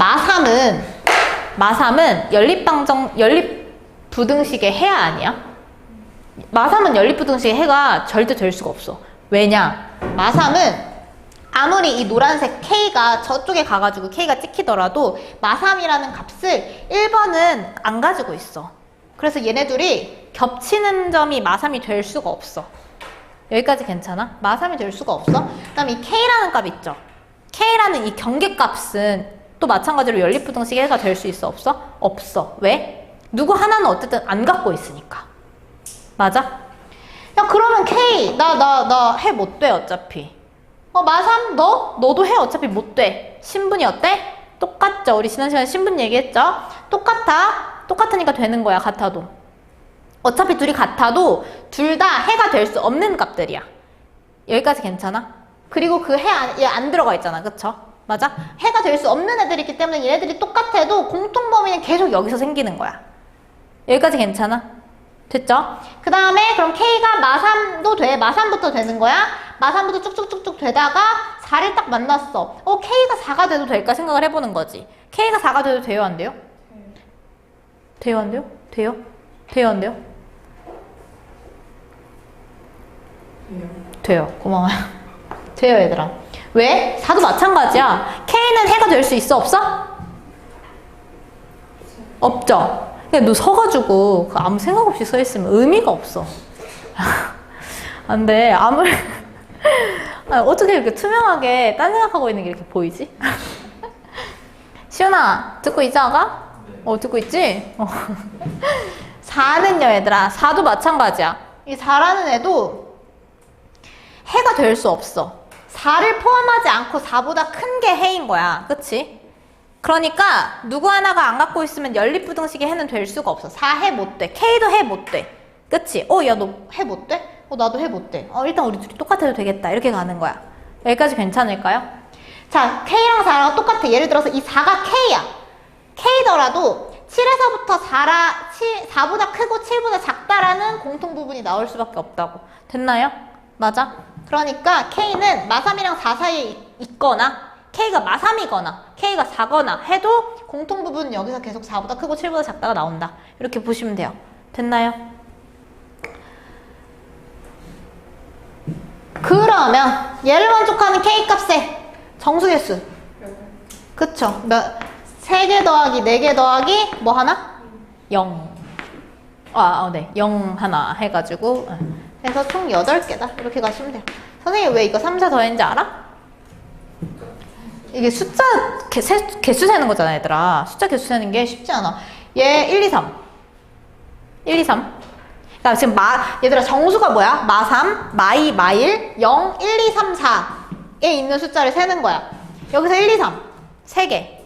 마3은 연립부등식의 해야 아니야? 마3은 연립부등식의 해가 절대 될 수가 없어. 왜냐? 마3은 아무리 이 노란색 K가 저쪽에 가가지고 K가 찍히더라도 마3이라는 값을 1번은 안 가지고 있어. 그래서 얘네들이 겹치는 점이 마3이 될 수가 없어. 여기까지 괜찮아? 마3이 될 수가 없어. 그 다음에 이 K라는 값 있죠? K라는 이 경계값은 또 마찬가지로 연립부등식의 해가 될 수 있어? 없어? 없어. 왜? 누구 하나는 어쨌든 안 갖고 있으니까. 맞아? 야, 그러면 K, 나 해 못 돼, 어차피. 마3, 너도 해 어차피 못 돼. 신분이 어때? 똑같죠? 우리 지난 시간에 신분 얘기했죠? 똑같으니까 되는 거야, 같아도. 어차피 둘이 같아도 둘 다 해가 될 수 없는 값들이야. 여기까지 괜찮아? 그리고 그 얘 안 들어가 있잖아, 그쵸? 맞아? 해가 될 수 없는 애들이 있기 때문에 얘네들이 똑같아도 공통범위는 계속 여기서 생기는 거야. 여기까지 괜찮아? 됐죠? 그 다음에 그럼 K가 마3도 돼. 마3부터 되는 거야. 마3부터 쭉쭉쭉쭉 되다가 4를 딱 만났어. K가 4가 돼도 될까 생각을 해보는 거지. K가 4가 돼도 돼요, 안 돼요? 돼요, 안 돼요? 돼요? 돼요, 안 돼요? 돼요. 고마워요. 돼요, 얘들아. 왜? 4도 마찬가지야. K는 해가 될 수 있어, 없어? 없죠? 너 서가지고 아무 생각 없이 서 있으면 의미가 없어. 안 돼. 어떻게 이렇게 투명하게 딴 생각하고 있는 게 이렇게 보이지? 시연아, 듣고 있지, 아가? 듣고 있지? 4는요, 얘들아. 4도 마찬가지야. 이 4라는 애도 해가 될 수 없어. 4를 포함하지 않고 4보다 큰 게 해인 거야. 그치? 그러니까 누구 하나가 안 갖고 있으면 연립부등식의 해는 될 수가 없어. 4 해 못 돼. K도 해 못 돼. 그치? 야, 너 해 못 돼? 나도 해 못 돼. 일단 우리 둘이 똑같아도 되겠다. 이렇게 가는 거야. 여기까지 괜찮을까요? 자, K랑 4랑 똑같아. 예를 들어서 이 4가 K야. K더라도 7에서부터 4보다 크고 7보다 작다라는 공통 부분이 나올 수밖에 없다고. 됐나요? 맞아? 그러니까 K는 마3이랑 4 사이에 있거나 K가 마3이거나 K가 4거나 해도 공통 부분은 여기서 계속 4보다 크고 7보다 작다가 나온다. 이렇게 보시면 돼요. 됐나요? 그러면 얘를 만족하는 K값의 정수개수. 그쵸? 3개 더하기 4개 더하기 뭐 하나? 0. 네. 0 하나 해가지고 해서 총 8개다. 이렇게 가시면 돼요. 선생님 왜 이거 3, 4 더했는지 알아? 이게 숫자 개수 세는 거잖아, 얘들아. 숫자 개수 세는 게 쉽지 않아. 얘 1, 2, 3. 1, 2, 3. 그러니까 지금 얘들아 정수가 뭐야? 마3, 마2, 마1, 0, 1, 2, 3, 4에 있는 숫자를 세는 거야. 여기서 1, 2, 3. 3개.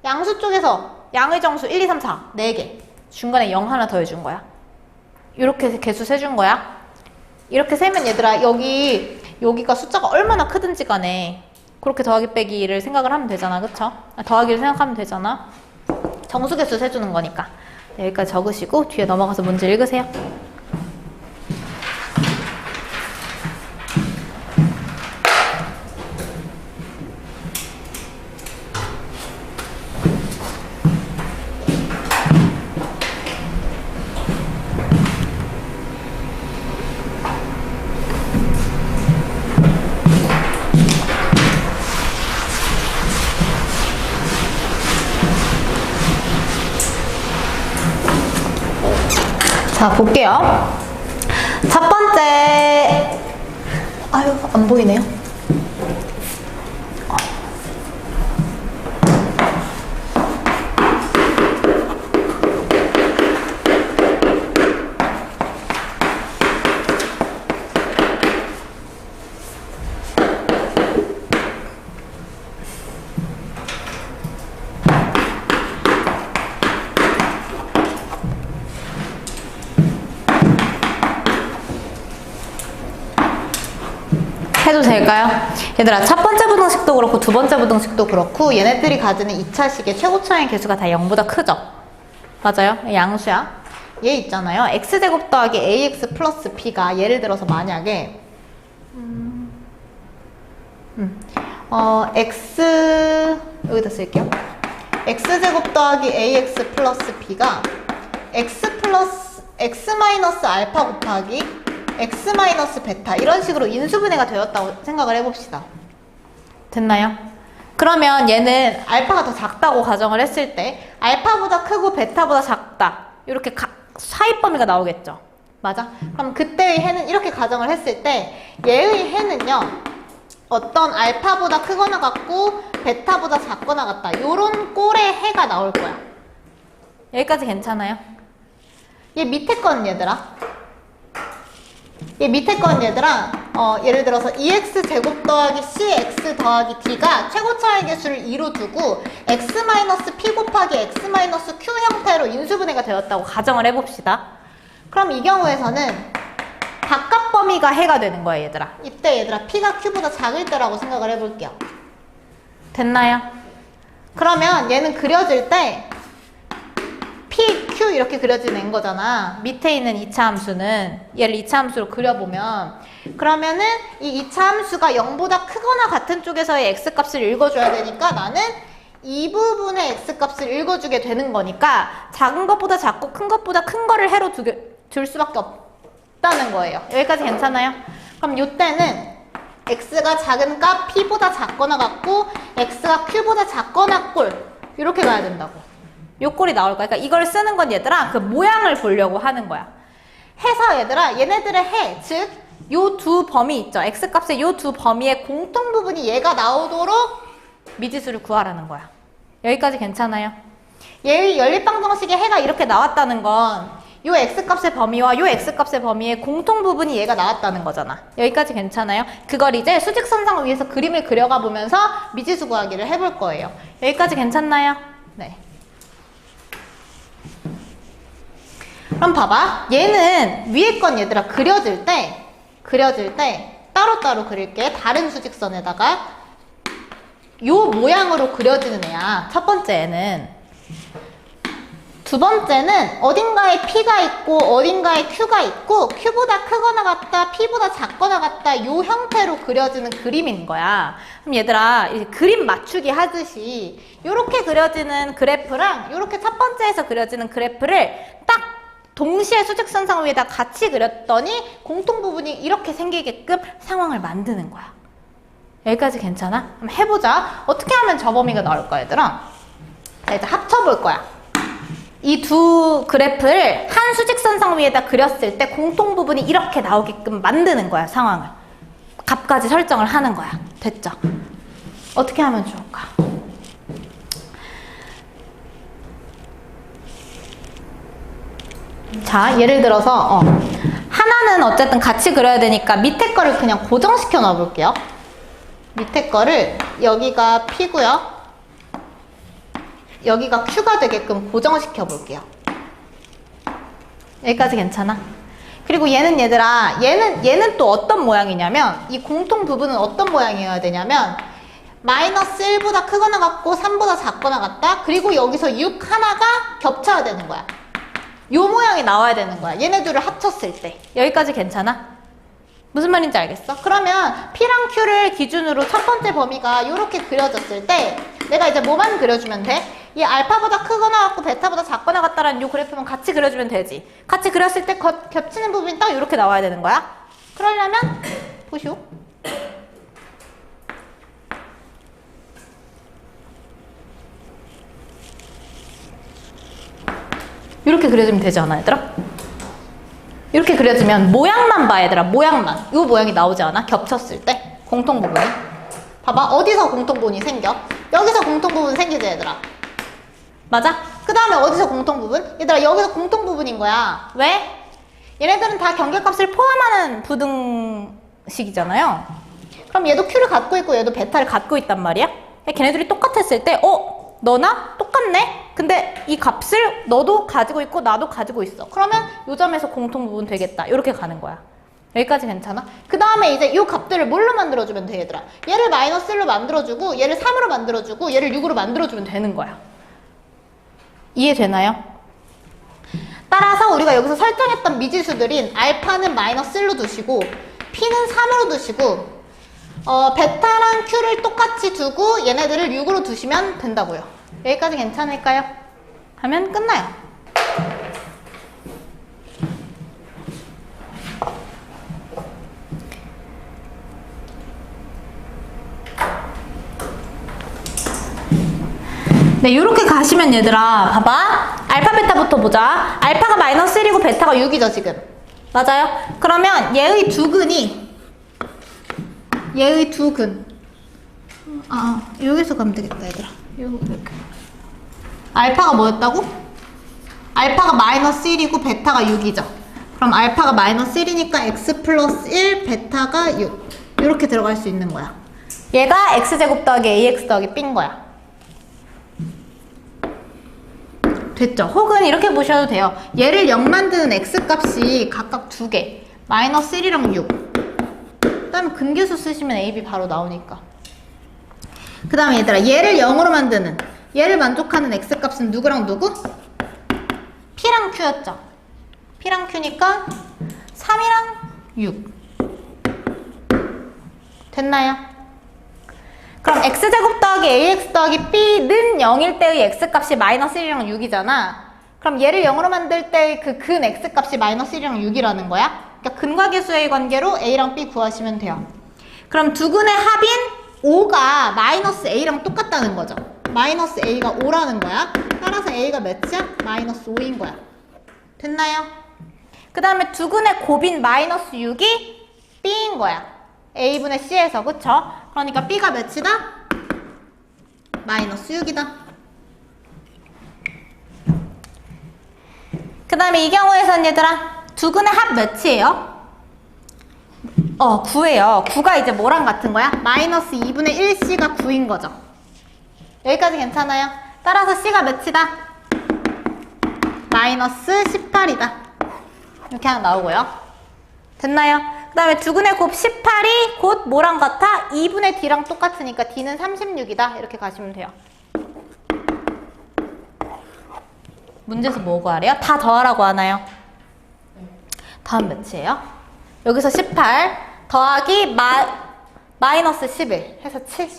양수 쪽에서 양의 정수 1, 2, 3, 4. 4개. 중간에 0 하나 더해준 거야. 이렇게 개수 세준 거야. 이렇게 세면 얘들아 여기가 숫자가 얼마나 크든지 간에 그렇게 더하기 빼기를 생각을 하면 되잖아. 그쵸? 더하기를 생각하면 되잖아. 정수개수 세주는 거니까. 네, 여기까지 적으시고 뒤에 넘어가서 문제 읽으세요. 자, 볼게요. 첫 번째, 아유, 안 보이네요. 해도 될까요? 얘들아, 첫 번째 부등식도 그렇고 두 번째 부등식도 그렇고 얘네들이 가지는 2차식의 최고차의 개수가 다 0보다 크죠? 맞아요? 양수야. 얘 있잖아요. x제곱 더하기 ax 플러스 b가 예를 들어서 만약에 x 여기다 쓸게요. x제곱 더하기 ax 플러스 b가 x 마이너스 알파 곱하기 x 마이너스 베타 이런 식으로 인수분해가 되었다고 생각을 해봅시다. 됐나요? 그러면 얘는 알파가 더 작다고 가정을 했을 때 알파보다 크고 베타보다 작다 이렇게 사이 범위가 나오겠죠. 맞아? 그럼 그때의 해는 이렇게 가정을 했을 때 얘의 해는요 어떤 알파보다 크거나 같고 베타보다 작거나 같다 요런 꼴의 해가 나올 거야. 여기까지 괜찮아요? 얘 밑에 건 얘들아 얘 밑에 건 얘들아 예를 들어서 2x 제곱 더하기 cx 더하기 d가 최고차의 개수를 2로 두고 x-p 곱하기 x-q 형태로 인수분해가 되었다고 가정을 해봅시다. 그럼 이 경우에서는 바깥 범위가 해가 되는 거야 얘들아. 이때 얘들아 p가 q보다 작을 때라고 생각을 해볼게요. 됐나요? 그러면 얘는 그려질 때 P, Q 이렇게 그려지는 거잖아. 밑에 있는 2차 함수는 얘를 2차 함수로 그려보면 그러면은 이 2차 함수가 0보다 크거나 같은 쪽에서의 x값을 읽어줘야 되니까 나는 이 부분의 x값을 읽어주게 되는 거니까 작은 것보다 작고 큰 것보다 큰 거를 해로 둘 수밖에 없다는 거예요. 여기까지 괜찮아요? 그럼 이때는 x가 작은 값 p보다 작거나 같고 x가 q보다 작거나 꼴 이렇게 가야 된다고. 요 꼴이 나올 거야. 그러니까 이걸 쓰는 건 얘들아 그 모양을 보려고 하는 거야. 해서 얘들아 얘네들의 해, 즉 요 두 범위 있죠. x값의 요 두 범위의 공통 부분이 얘가 나오도록 미지수를 구하라는 거야. 여기까지 괜찮아요? 얘의 연립방정식의 해가 이렇게 나왔다는 건 요 x값의 범위와 요 x값의 범위의 공통 부분이 얘가 나왔다는 거잖아. 여기까지 괜찮아요? 그걸 이제 수직선상을 위해서 그림을 그려가 보면서 미지수 구하기를 해볼 거예요. 여기까지 괜찮나요? 네. 그럼 봐봐. 얘는 위에 건 얘들아 그려질 때 따로따로 그릴게. 다른 수직선에다가 요 모양으로 그려지는 애야. 첫 번째 애는. 두 번째는 어딘가에 P가 있고 어딘가에 Q가 있고 Q보다 크거나 같다, P보다 작거나 같다 요 형태로 그려지는 그림인 거야. 그럼 얘들아 이제 그림 맞추기 하듯이 요렇게 그려지는 그래프랑 요렇게 첫 번째에서 그려지는 그래프를 딱 동시에 수직선상 위에다 같이 그렸더니 공통 부분이 이렇게 생기게끔 상황을 만드는 거야. 여기까지 괜찮아? 그럼 해보자. 어떻게 하면 저 범위가 나올까 얘들아? 자, 이제 합쳐볼 거야. 이 두 그래프를 한 수직선상 위에다 그렸을 때 공통 부분이 이렇게 나오게끔 만드는 거야, 상황을. 값까지 설정을 하는 거야. 됐죠? 어떻게 하면 좋을까? 자, 예를 들어서 하나는 어쨌든 같이 그려야 되니까 밑에 거를 그냥 고정시켜 놔 볼게요. 밑에 거를 여기가 P고요. 여기가 Q가 되게끔 고정시켜 볼게요. 여기까지 괜찮아? 그리고 얘는 얘들아 얘는 또 어떤 모양이냐면 이 공통 부분은 어떤 모양이어야 되냐면 마이너스 1보다 크거나 같고 3보다 작거나 같다. 그리고 여기서 6 하나가 겹쳐야 되는 거야. 요 모양이 나와야 되는 거야. 얘네 둘을 합쳤을 때. 여기까지 괜찮아? 무슨 말인지 알겠어? 그러면 P랑 Q를 기준으로 첫 번째 범위가 이렇게 그려졌을 때 내가 이제 뭐만 그려주면 돼? 이 알파보다 크거나 같고 베타보다 작거나 같다라는 요 그래프만 같이 그려주면 되지. 같이 그렸을 때 겹치는 부분이 딱 이렇게 나와야 되는 거야. 그러려면 보시오. 이렇게 그려주면 되지 않아 얘들아? 이렇게 그려지면 모양만 봐, 얘들아. 모양만. 이 모양이 나오지 않아? 겹쳤을 때 공통 부분이. 봐봐, 어디서 공통 부분이 생겨? 여기서 공통 부분 생기지, 얘들아. 맞아? 그 다음에 어디서 공통 부분? 얘들아, 여기서 공통 부분인 거야. 왜? 얘네들은 다 경계값을 포함하는 부등식이잖아요. 그럼 얘도 Q를 갖고 있고 얘도 베타를 갖고 있단 말이야. 걔네들이 똑같았을 때 너나 똑같네? 근데 이 값을 너도 가지고 있고 나도 가지고 있어. 그러면 이 점에서 공통 부분 되겠다. 이렇게 가는 거야. 여기까지 괜찮아? 그 다음에 이제 이 값들을 뭘로 만들어주면 돼, 얘들아? 얘를 마이너스 1로 만들어주고 얘를 3으로 만들어주고 얘를 6으로 만들어주면 되는 거야. 이해되나요? 따라서 우리가 여기서 설정했던 미지수들인 알파는 마이너스 1로 두시고 P는 3으로 두시고 베타랑 Q를 똑같이 두고 얘네들을 6으로 두시면 된다고요. 여기까지 괜찮을까요? 하면 끝나요. 네, 이렇게 가시면 얘들아, 봐봐. 알파, 베타부터 보자. 알파가 마이너스 1이고 베타가 6이죠, 지금. 맞아요? 그러면 얘의 두 근이, 여기서 가면 되겠다, 얘들아. 이렇게. 알파가 뭐였다고? 알파가 마이너스 1이고 베타가 6이죠. 그럼 알파가 마이너스 1이니까 x 플러스 1, 베타가 6. 이렇게 들어갈 수 있는 거야. 얘가 x제곱 더하기 ax 더하기 b인 거야. 됐죠? 혹은 이렇게 보셔도 돼요. 얘를 0 만드는 x값이 각각 2개. 마이너스 1이랑 6. 그 다음에 근계수 쓰시면 a, b 바로 나오니까. 그 다음에 얘들아, 얘를 0으로 만드는, 얘를 만족하는 x값은 누구랑 누구? p랑 q였죠? p랑 q니까 3이랑 6. 됐나요? 그럼 x제곱 더하기 ax 더하기 b는 0일 때의 x값이 마이너스 1이랑 6이잖아. 그럼 얘를 0으로 만들 때의 그 근 x값이 마이너스 1이랑 6이라는 거야. 그러니까 근과 계수의 관계로 a랑 b 구하시면 돼요. 그럼 두 근의 합인 5가 마이너스 a랑 똑같다는 거죠. 마이너스 a가 5라는 거야. 따라서 a가 몇이야? 마이너스 5인 거야. 됐나요? 그 다음에 두 근의 곱인 마이너스 6이 b인 거야. a분의 c에서, 그쵸? 그러니까 b가 몇이다? 마이너스 6이다. 그 다음에 이 경우에선 얘들아, 두 근의 합 몇이에요? 9예요. 9가 이제 뭐랑 같은 거야? 마이너스 2분의 1c가 9인 거죠. 여기까지 괜찮아요? 따라서 c가 몇이다? 마이너스 18이다. 이렇게 하나 나오고요. 됐나요? 그 다음에 두 근의 곱 18이 곧 뭐랑 같아? 2분의 d랑 똑같으니까 d는 36이다. 이렇게 가시면 돼요. 문제에서 뭐 구하래요? 다 더하라고 하나요? 다음 몇이에요? 여기서 18 더하기 마이너스 11 해서 7.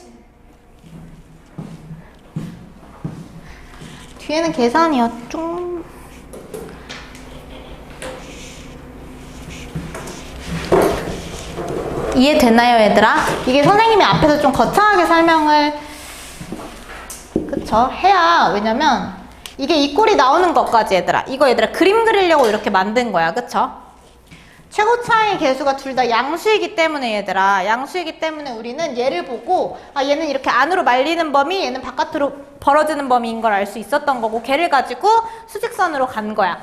뒤에는 계산이었죠. 이해되나요, 얘들아? 이게 선생님이 앞에서 좀 거창하게 설명을 그쵸? 해야, 왜냐면 이게 이 꼴이 나오는 것까지 얘들아, 이거 얘들아 그림 그리려고 이렇게 만든 거야, 그쵸? 최고 차이 계수가 둘 다 양수이기 때문에 얘들아, 양수이기 때문에 우리는 얘를 보고 얘는 이렇게 안으로 말리는 범위, 얘는 바깥으로 벌어지는 범위인 걸 알 수 있었던 거고, 걔를 가지고 수직선으로 간 거야.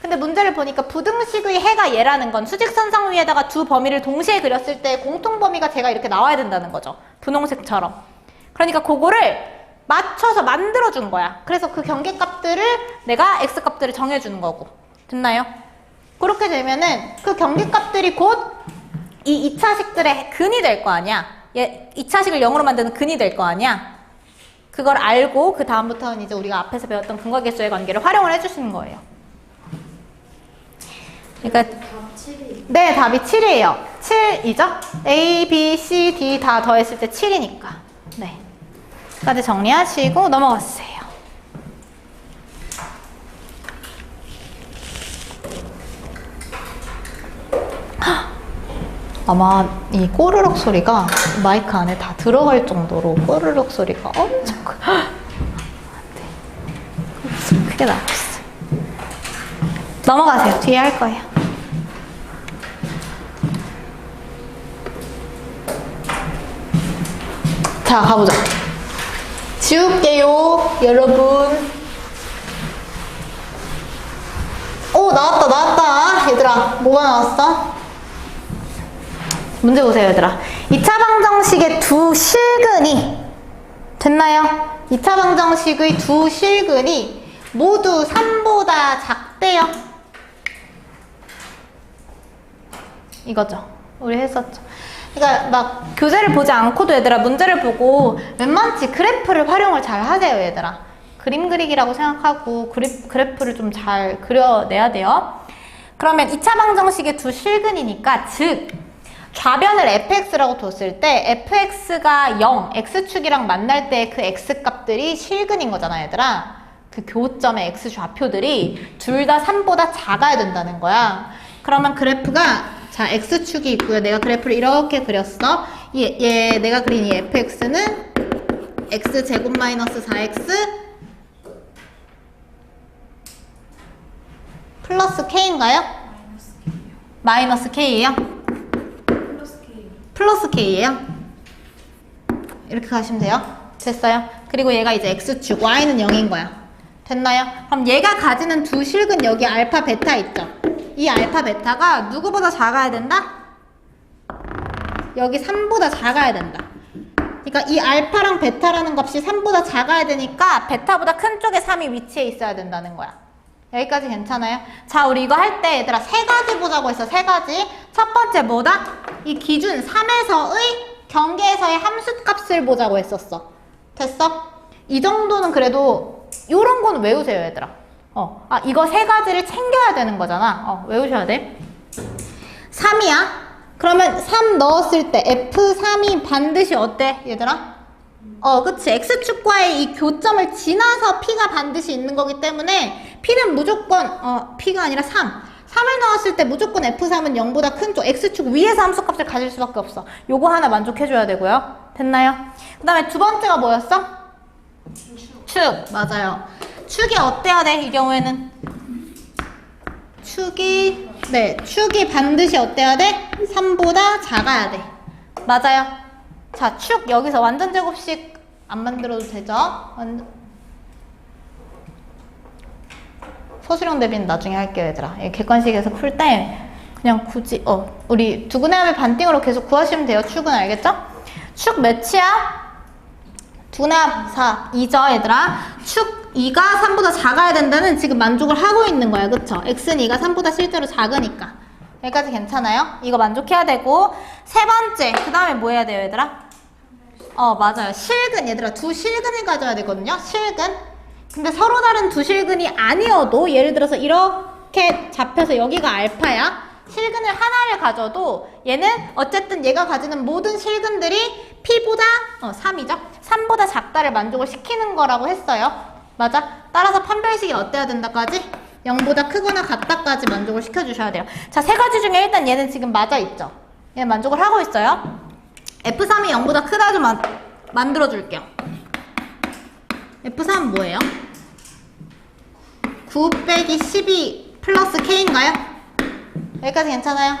근데 문제를 보니까 부등식의 해가 얘라는 건 수직선상 위에다가 두 범위를 동시에 그렸을 때 공통 범위가 제가 이렇게 나와야 된다는 거죠. 분홍색처럼. 그러니까 그거를 맞춰서 만들어준 거야. 그래서 그 경계값들을 내가 x값들을 정해주는 거고. 됐나요? 그렇게 되면은 그 경계값들이 곧 이 2차식들의 근이 될 거 아니야. 2차식을 0으로 만드는 근이 될 거 아니야. 그걸 알고 그 다음부터는 이제 우리가 앞에서 배웠던 근과 계수의 관계를 활용을 해주시는 거예요. 그러니까 네, 답이 7이에요. 7이죠? A, B, C, D 다 더했을 때 7이니까. 네. 까지 정리하시고 넘어가세요. 아마 이 꼬르륵 소리가 마이크 안에 다 들어갈 정도로 꼬르륵 소리가 엄청 크게 나고 있어요. 넘어가세요. 뒤에 할 거예요. 자, 가보자. 지울게요, 여러분. 오, 나왔다. 얘들아, 뭐가 나왔어? 문제 보세요, 얘들아. 2차 방정식의 두 실근이 됐나요? 2차 방정식의 두 실근이 모두 3보다 작대요. 이거죠. 우리 했었죠. 그러니까 막 교재를 보지 않고도 얘들아 문제를 보고 웬만치 그래프를 활용을 잘 하세요, 얘들아. 그림 그리기라고 생각하고 그래프를 좀 잘 그려내야 돼요. 그러면 2차 방정식의 두 실근이니까 즉 좌변을 fx라고 뒀을 때 fx가 0, x축이랑 만날 때 그 x값들이 실근인 거잖아, 얘들아. 그 교점의 x좌표들이 둘 다 3보다 작아야 된다는 거야. 그러면 그래프가 자, x축이 있고요. 내가 그래프를 이렇게 그렸어. 내가 그린 이 fx는 x제곱 마이너스 4x 플러스 k인가요? 마이너스 k예요? 플러스 k예요? 이렇게 가시면 돼요. 됐어요? 그리고 얘가 이제 x축, y는 0인 거야. 됐나요? 그럼 얘가 가지는 두 실근 여기 알파, 베타 있죠? 이 알파, 베타가 누구보다 작아야 된다? 여기 3보다 작아야 된다. 그러니까 이 알파랑 베타라는 값이 3보다 작아야 되니까 베타보다 큰 쪽에 3이 위치해 있어야 된다는 거야. 여기까지 괜찮아요? 자, 우리 이거 할 때 얘들아 세 가지 보자고 했어. 세 가지. 첫 번째 뭐다? 이 기준 3에서의 경계에서의 함수값을 보자고 했었어. 됐어? 이 정도는 그래도 요런 건 외우세요, 얘들아. 이거 세 가지를 챙겨야 되는 거잖아. 외우셔야 돼. 3이야. 그러면 3 넣었을 때 F3이 반드시 어때, 얘들아? 그치. X축과의 이 교점을 지나서 P가 반드시 있는 거기 때문에 P는 무조건, P가 아니라 3. 3을 넣었을 때 무조건 F3은 0보다 큰 쪽, X축 위에서 함수값을 가질 수밖에 없어. 요거 하나 만족해줘야 되고요. 됐나요? 그 다음에 두 번째가 뭐였어? 축. 맞아요. 축이 어때야 돼, 이 경우에는? 축이 반드시 어때야 돼? 3보다 작아야 돼. 맞아요. 자, 축 여기서 완전 제곱식 안 만들어도 되죠? 소수령 대비는 나중에 할게요, 얘들아. 객관식에서 풀 때 그냥 굳이 우리 두근의 합을 반띵으로 계속 구하시면 돼요. 축은 알겠죠? 축 몇이야? 두근의 합 4, 2죠, 얘들아. 축 2가 3보다 작아야 된다는 지금 만족을 하고 있는 거야, 그쵸? x는 2가 3보다 실제로 작으니까. 여기까지 괜찮아요? 이거 만족해야 되고. 세 번째, 그 다음에 뭐 해야 돼요, 얘들아? 맞아요. 실근, 얘들아. 두 실근을 가져야 되거든요. 실근. 근데 서로 다른 두 실근이 아니어도 예를 들어서 이렇게 잡혀서 여기가 알파야. 실근을 하나를 가져도 얘는 어쨌든 얘가 가지는 모든 실근들이 P보다 3이죠. 3보다 작다를 만족을 시키는 거라고 했어요. 맞아? 따라서 판별식이 어때야 된다까지? 0보다 크거나 같다까지 만족을 시켜주셔야 돼요. 자, 세 가지 중에 일단 얘는 지금 맞아 있죠. 얘는 만족을 하고 있어요. F3이 0보다 크다 좀 만들어 줄게요. F3은 뭐예요? 9 빼기 12 플러스 K인가요? 여기까지 괜찮아요?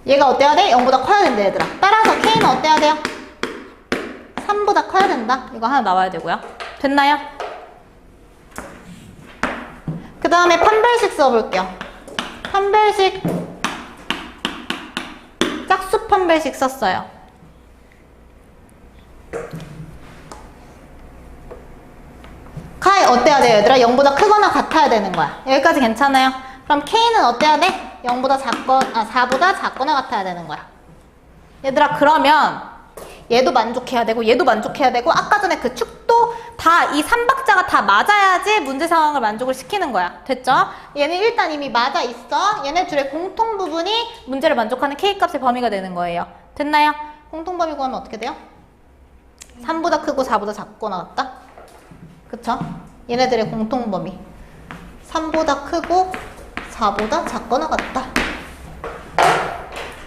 얘가 어때야 돼? 0보다 커야 된다, 얘들아. 따라서 K는 어때야 돼요? 3보다 커야 된다. 이거 하나 나와야 되고요. 됐나요? 그 다음에 판별식 써볼게요. 판별식 짝수 판별식 썼어요. 카이 어때야 돼요, 얘들아? 0보다 크거나 같아야 되는 거야. 여기까지 괜찮아요? 그럼 K는 어때야 돼? 0보다 4보다 작거나 같아야 되는 거야. 얘들아, 그러면 얘도 만족해야 되고 얘도 만족해야 되고 아까 전에 그 축도 다 이 3박자가 다 맞아야지 문제 상황을 만족을 시키는 거야. 됐죠? 얘는 일단 이미 맞아 있어. 얘네 둘의 공통 부분이 문제를 만족하는 K값의 범위가 되는 거예요. 됐나요? 공통 범위 구하면 어떻게 돼요? 3보다 크고 4보다 작거나 같다? 그쵸? 얘네들의 공통 범위 3보다 크고 4보다 작거나 같다.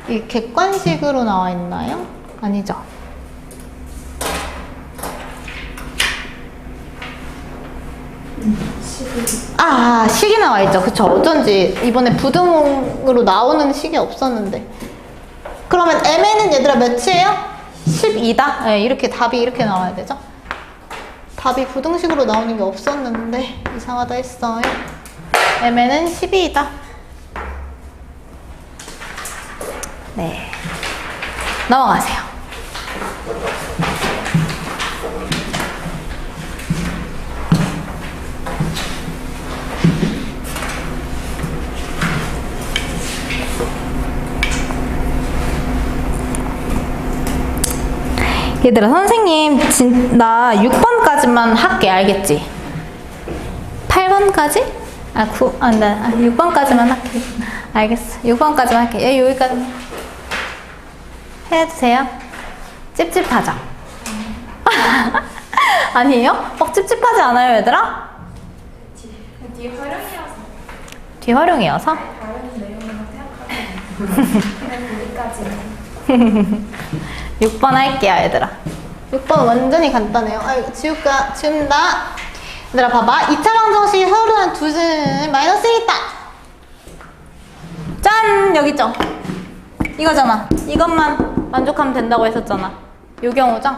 이 객관식으로 나와 있나요? 아니죠? 식이 나와 있죠. 그쵸? 어쩐지 이번에 부등호로 나오는 식이 없었는데. 그러면 M에는 얘들아 몇이에요? 12다? 네, 이렇게 답이 이렇게 나와야 되죠? 답이 부등식으로 나오는 게 없었는데 이상하다 했어요. mn은 12이다. 네. 넘어가세요. 얘들아, 선생님 나 6번까지만 할게. 알겠지? 8번까지? 나 6번까지만 할게. 알겠어. 6번까지만 할게. 예, 여기까지 해도 돼요? 찝찝하죠? 아니에요? 막 찝찝하지 않아요, 얘들아? 뒤에 활용이어서 뒤 활용이어서? 다른 내용만 생각하면 그냥 거기까지는 6번 할게요, 얘들아. 6번 완전히 간단해요. 아이고, 지운다. 얘들아, 봐봐. 2차 방정식이 서로 다른 두 줄 마이너스 1 있다. 짠! 여기 있죠? 이거잖아. 이것만 만족하면 된다고 했었잖아. 요 경우죠?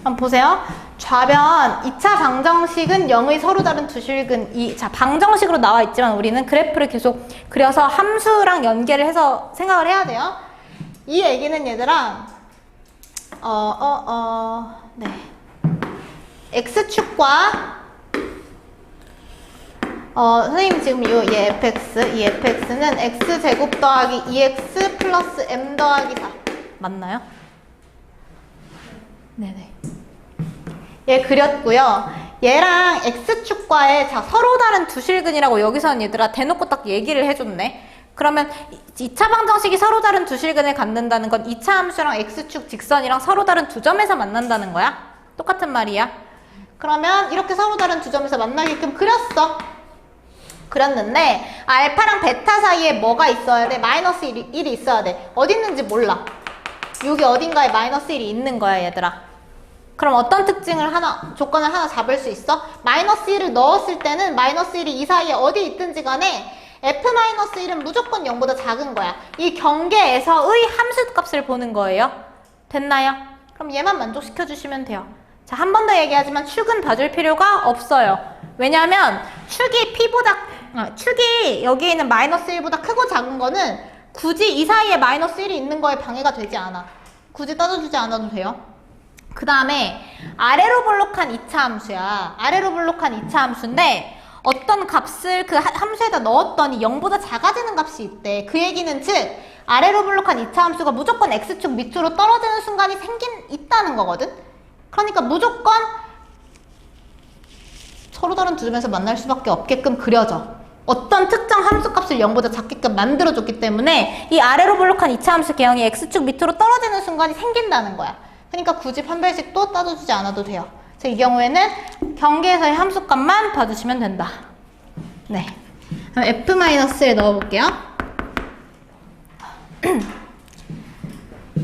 한번 보세요. 좌변 2차 방정식은 0의 서로 다른 두 실근 자, 방정식으로 나와 있지만 우리는 그래프를 계속 그려서 함수랑 연계를 해서 생각을 해야 돼요. 이 얘기는 얘들아, 네. X축과, 선생님 지금 이 fx는 x제곱 더하기 2x 플러스 m 더하기 4. 맞나요? 네네. 얘 그렸고요. 얘랑 x축과의 서로 다른 두 실근이라고 여기서는 얘들아 대놓고 딱 얘기를 해줬네. 그러면 2차 방정식이 서로 다른 두 실근을 갖는다는 건 2차 함수랑 x축 직선이랑 서로 다른 두 점에서 만난다는 거야. 똑같은 말이야. 그러면 이렇게 서로 다른 두 점에서 만나게끔 그렸는데 알파랑 베타 사이에 뭐가 있어야 돼? 마이너스 1이 있어야 돼. 어디 있는지 몰라. 여기 어딘가에 마이너스 1이 있는 거야, 얘들아. 그럼 어떤 특징을 조건을 하나 잡을 수 있어? 마이너스 1을 넣었을 때는 마이너스 1이 이 사이에 어디 있든지 간에 f-1은 무조건 0보다 작은 거야. 이 경계에서의 함수 값을 보는 거예요. 됐나요? 그럼 얘만 만족시켜 주시면 돼요. 자, 한 번 더 얘기하지만 축은 봐줄 필요가 없어요. 왜냐하면 축이 여기 있는 마이너스 1보다 크고 작은 거는 굳이 이 사이에 마이너스 1이 있는 거에 방해가 되지 않아. 굳이 따져주지 않아도 돼요. 그 다음에 아래로 볼록한 2차 함수야. 아래로 볼록한 2차 함수인데 어떤 값을 그 함수에다 넣었더니 0보다 작아지는 값이 있대. 그 얘기는 즉 아래로 볼록한 2차 함수가 무조건 x축 밑으로 떨어지는 순간이 있다는 거거든. 그러니까 무조건 서로 다른 두 점에서 만날 수밖에 없게끔 그려져. 어떤 특정 함수값을 0보다 작게끔 만들어줬기 때문에 이 아래로 볼록한 2차 함수 개형이 x축 밑으로 떨어지는 순간이 생긴다는 거야. 그러니까 굳이 판별식도 따져주지 않아도 돼요. 그래서 이 경우에는 경계에서의 함수값만 봐주시면 된다. 네. 그럼 f-를 넣어볼게요.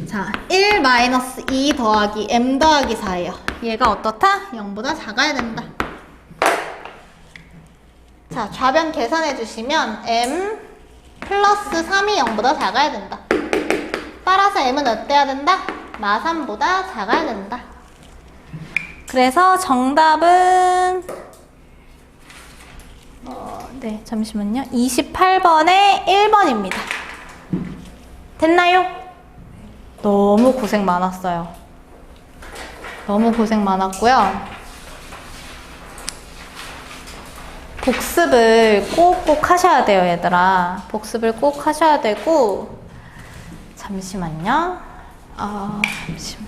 자, 1-2 더하기 m 더하기 4예요. 얘가 어떻다? 0보다 작아야 된다. 자, 좌변 계산해 주시면 m 플러스 3이 0보다 작아야 된다. 따라서 m은 어때야 된다? 마3보다 작아야 된다. 그래서 정답은 네, 잠시만요. 28번에 1번입니다. 됐나요? 너무 고생 많았어요. 너무 고생 많았고요. 복습을 꼭꼭 하셔야 돼요, 얘들아. 복습을 꼭 하셔야 되고, 잠시만요. 잠시만.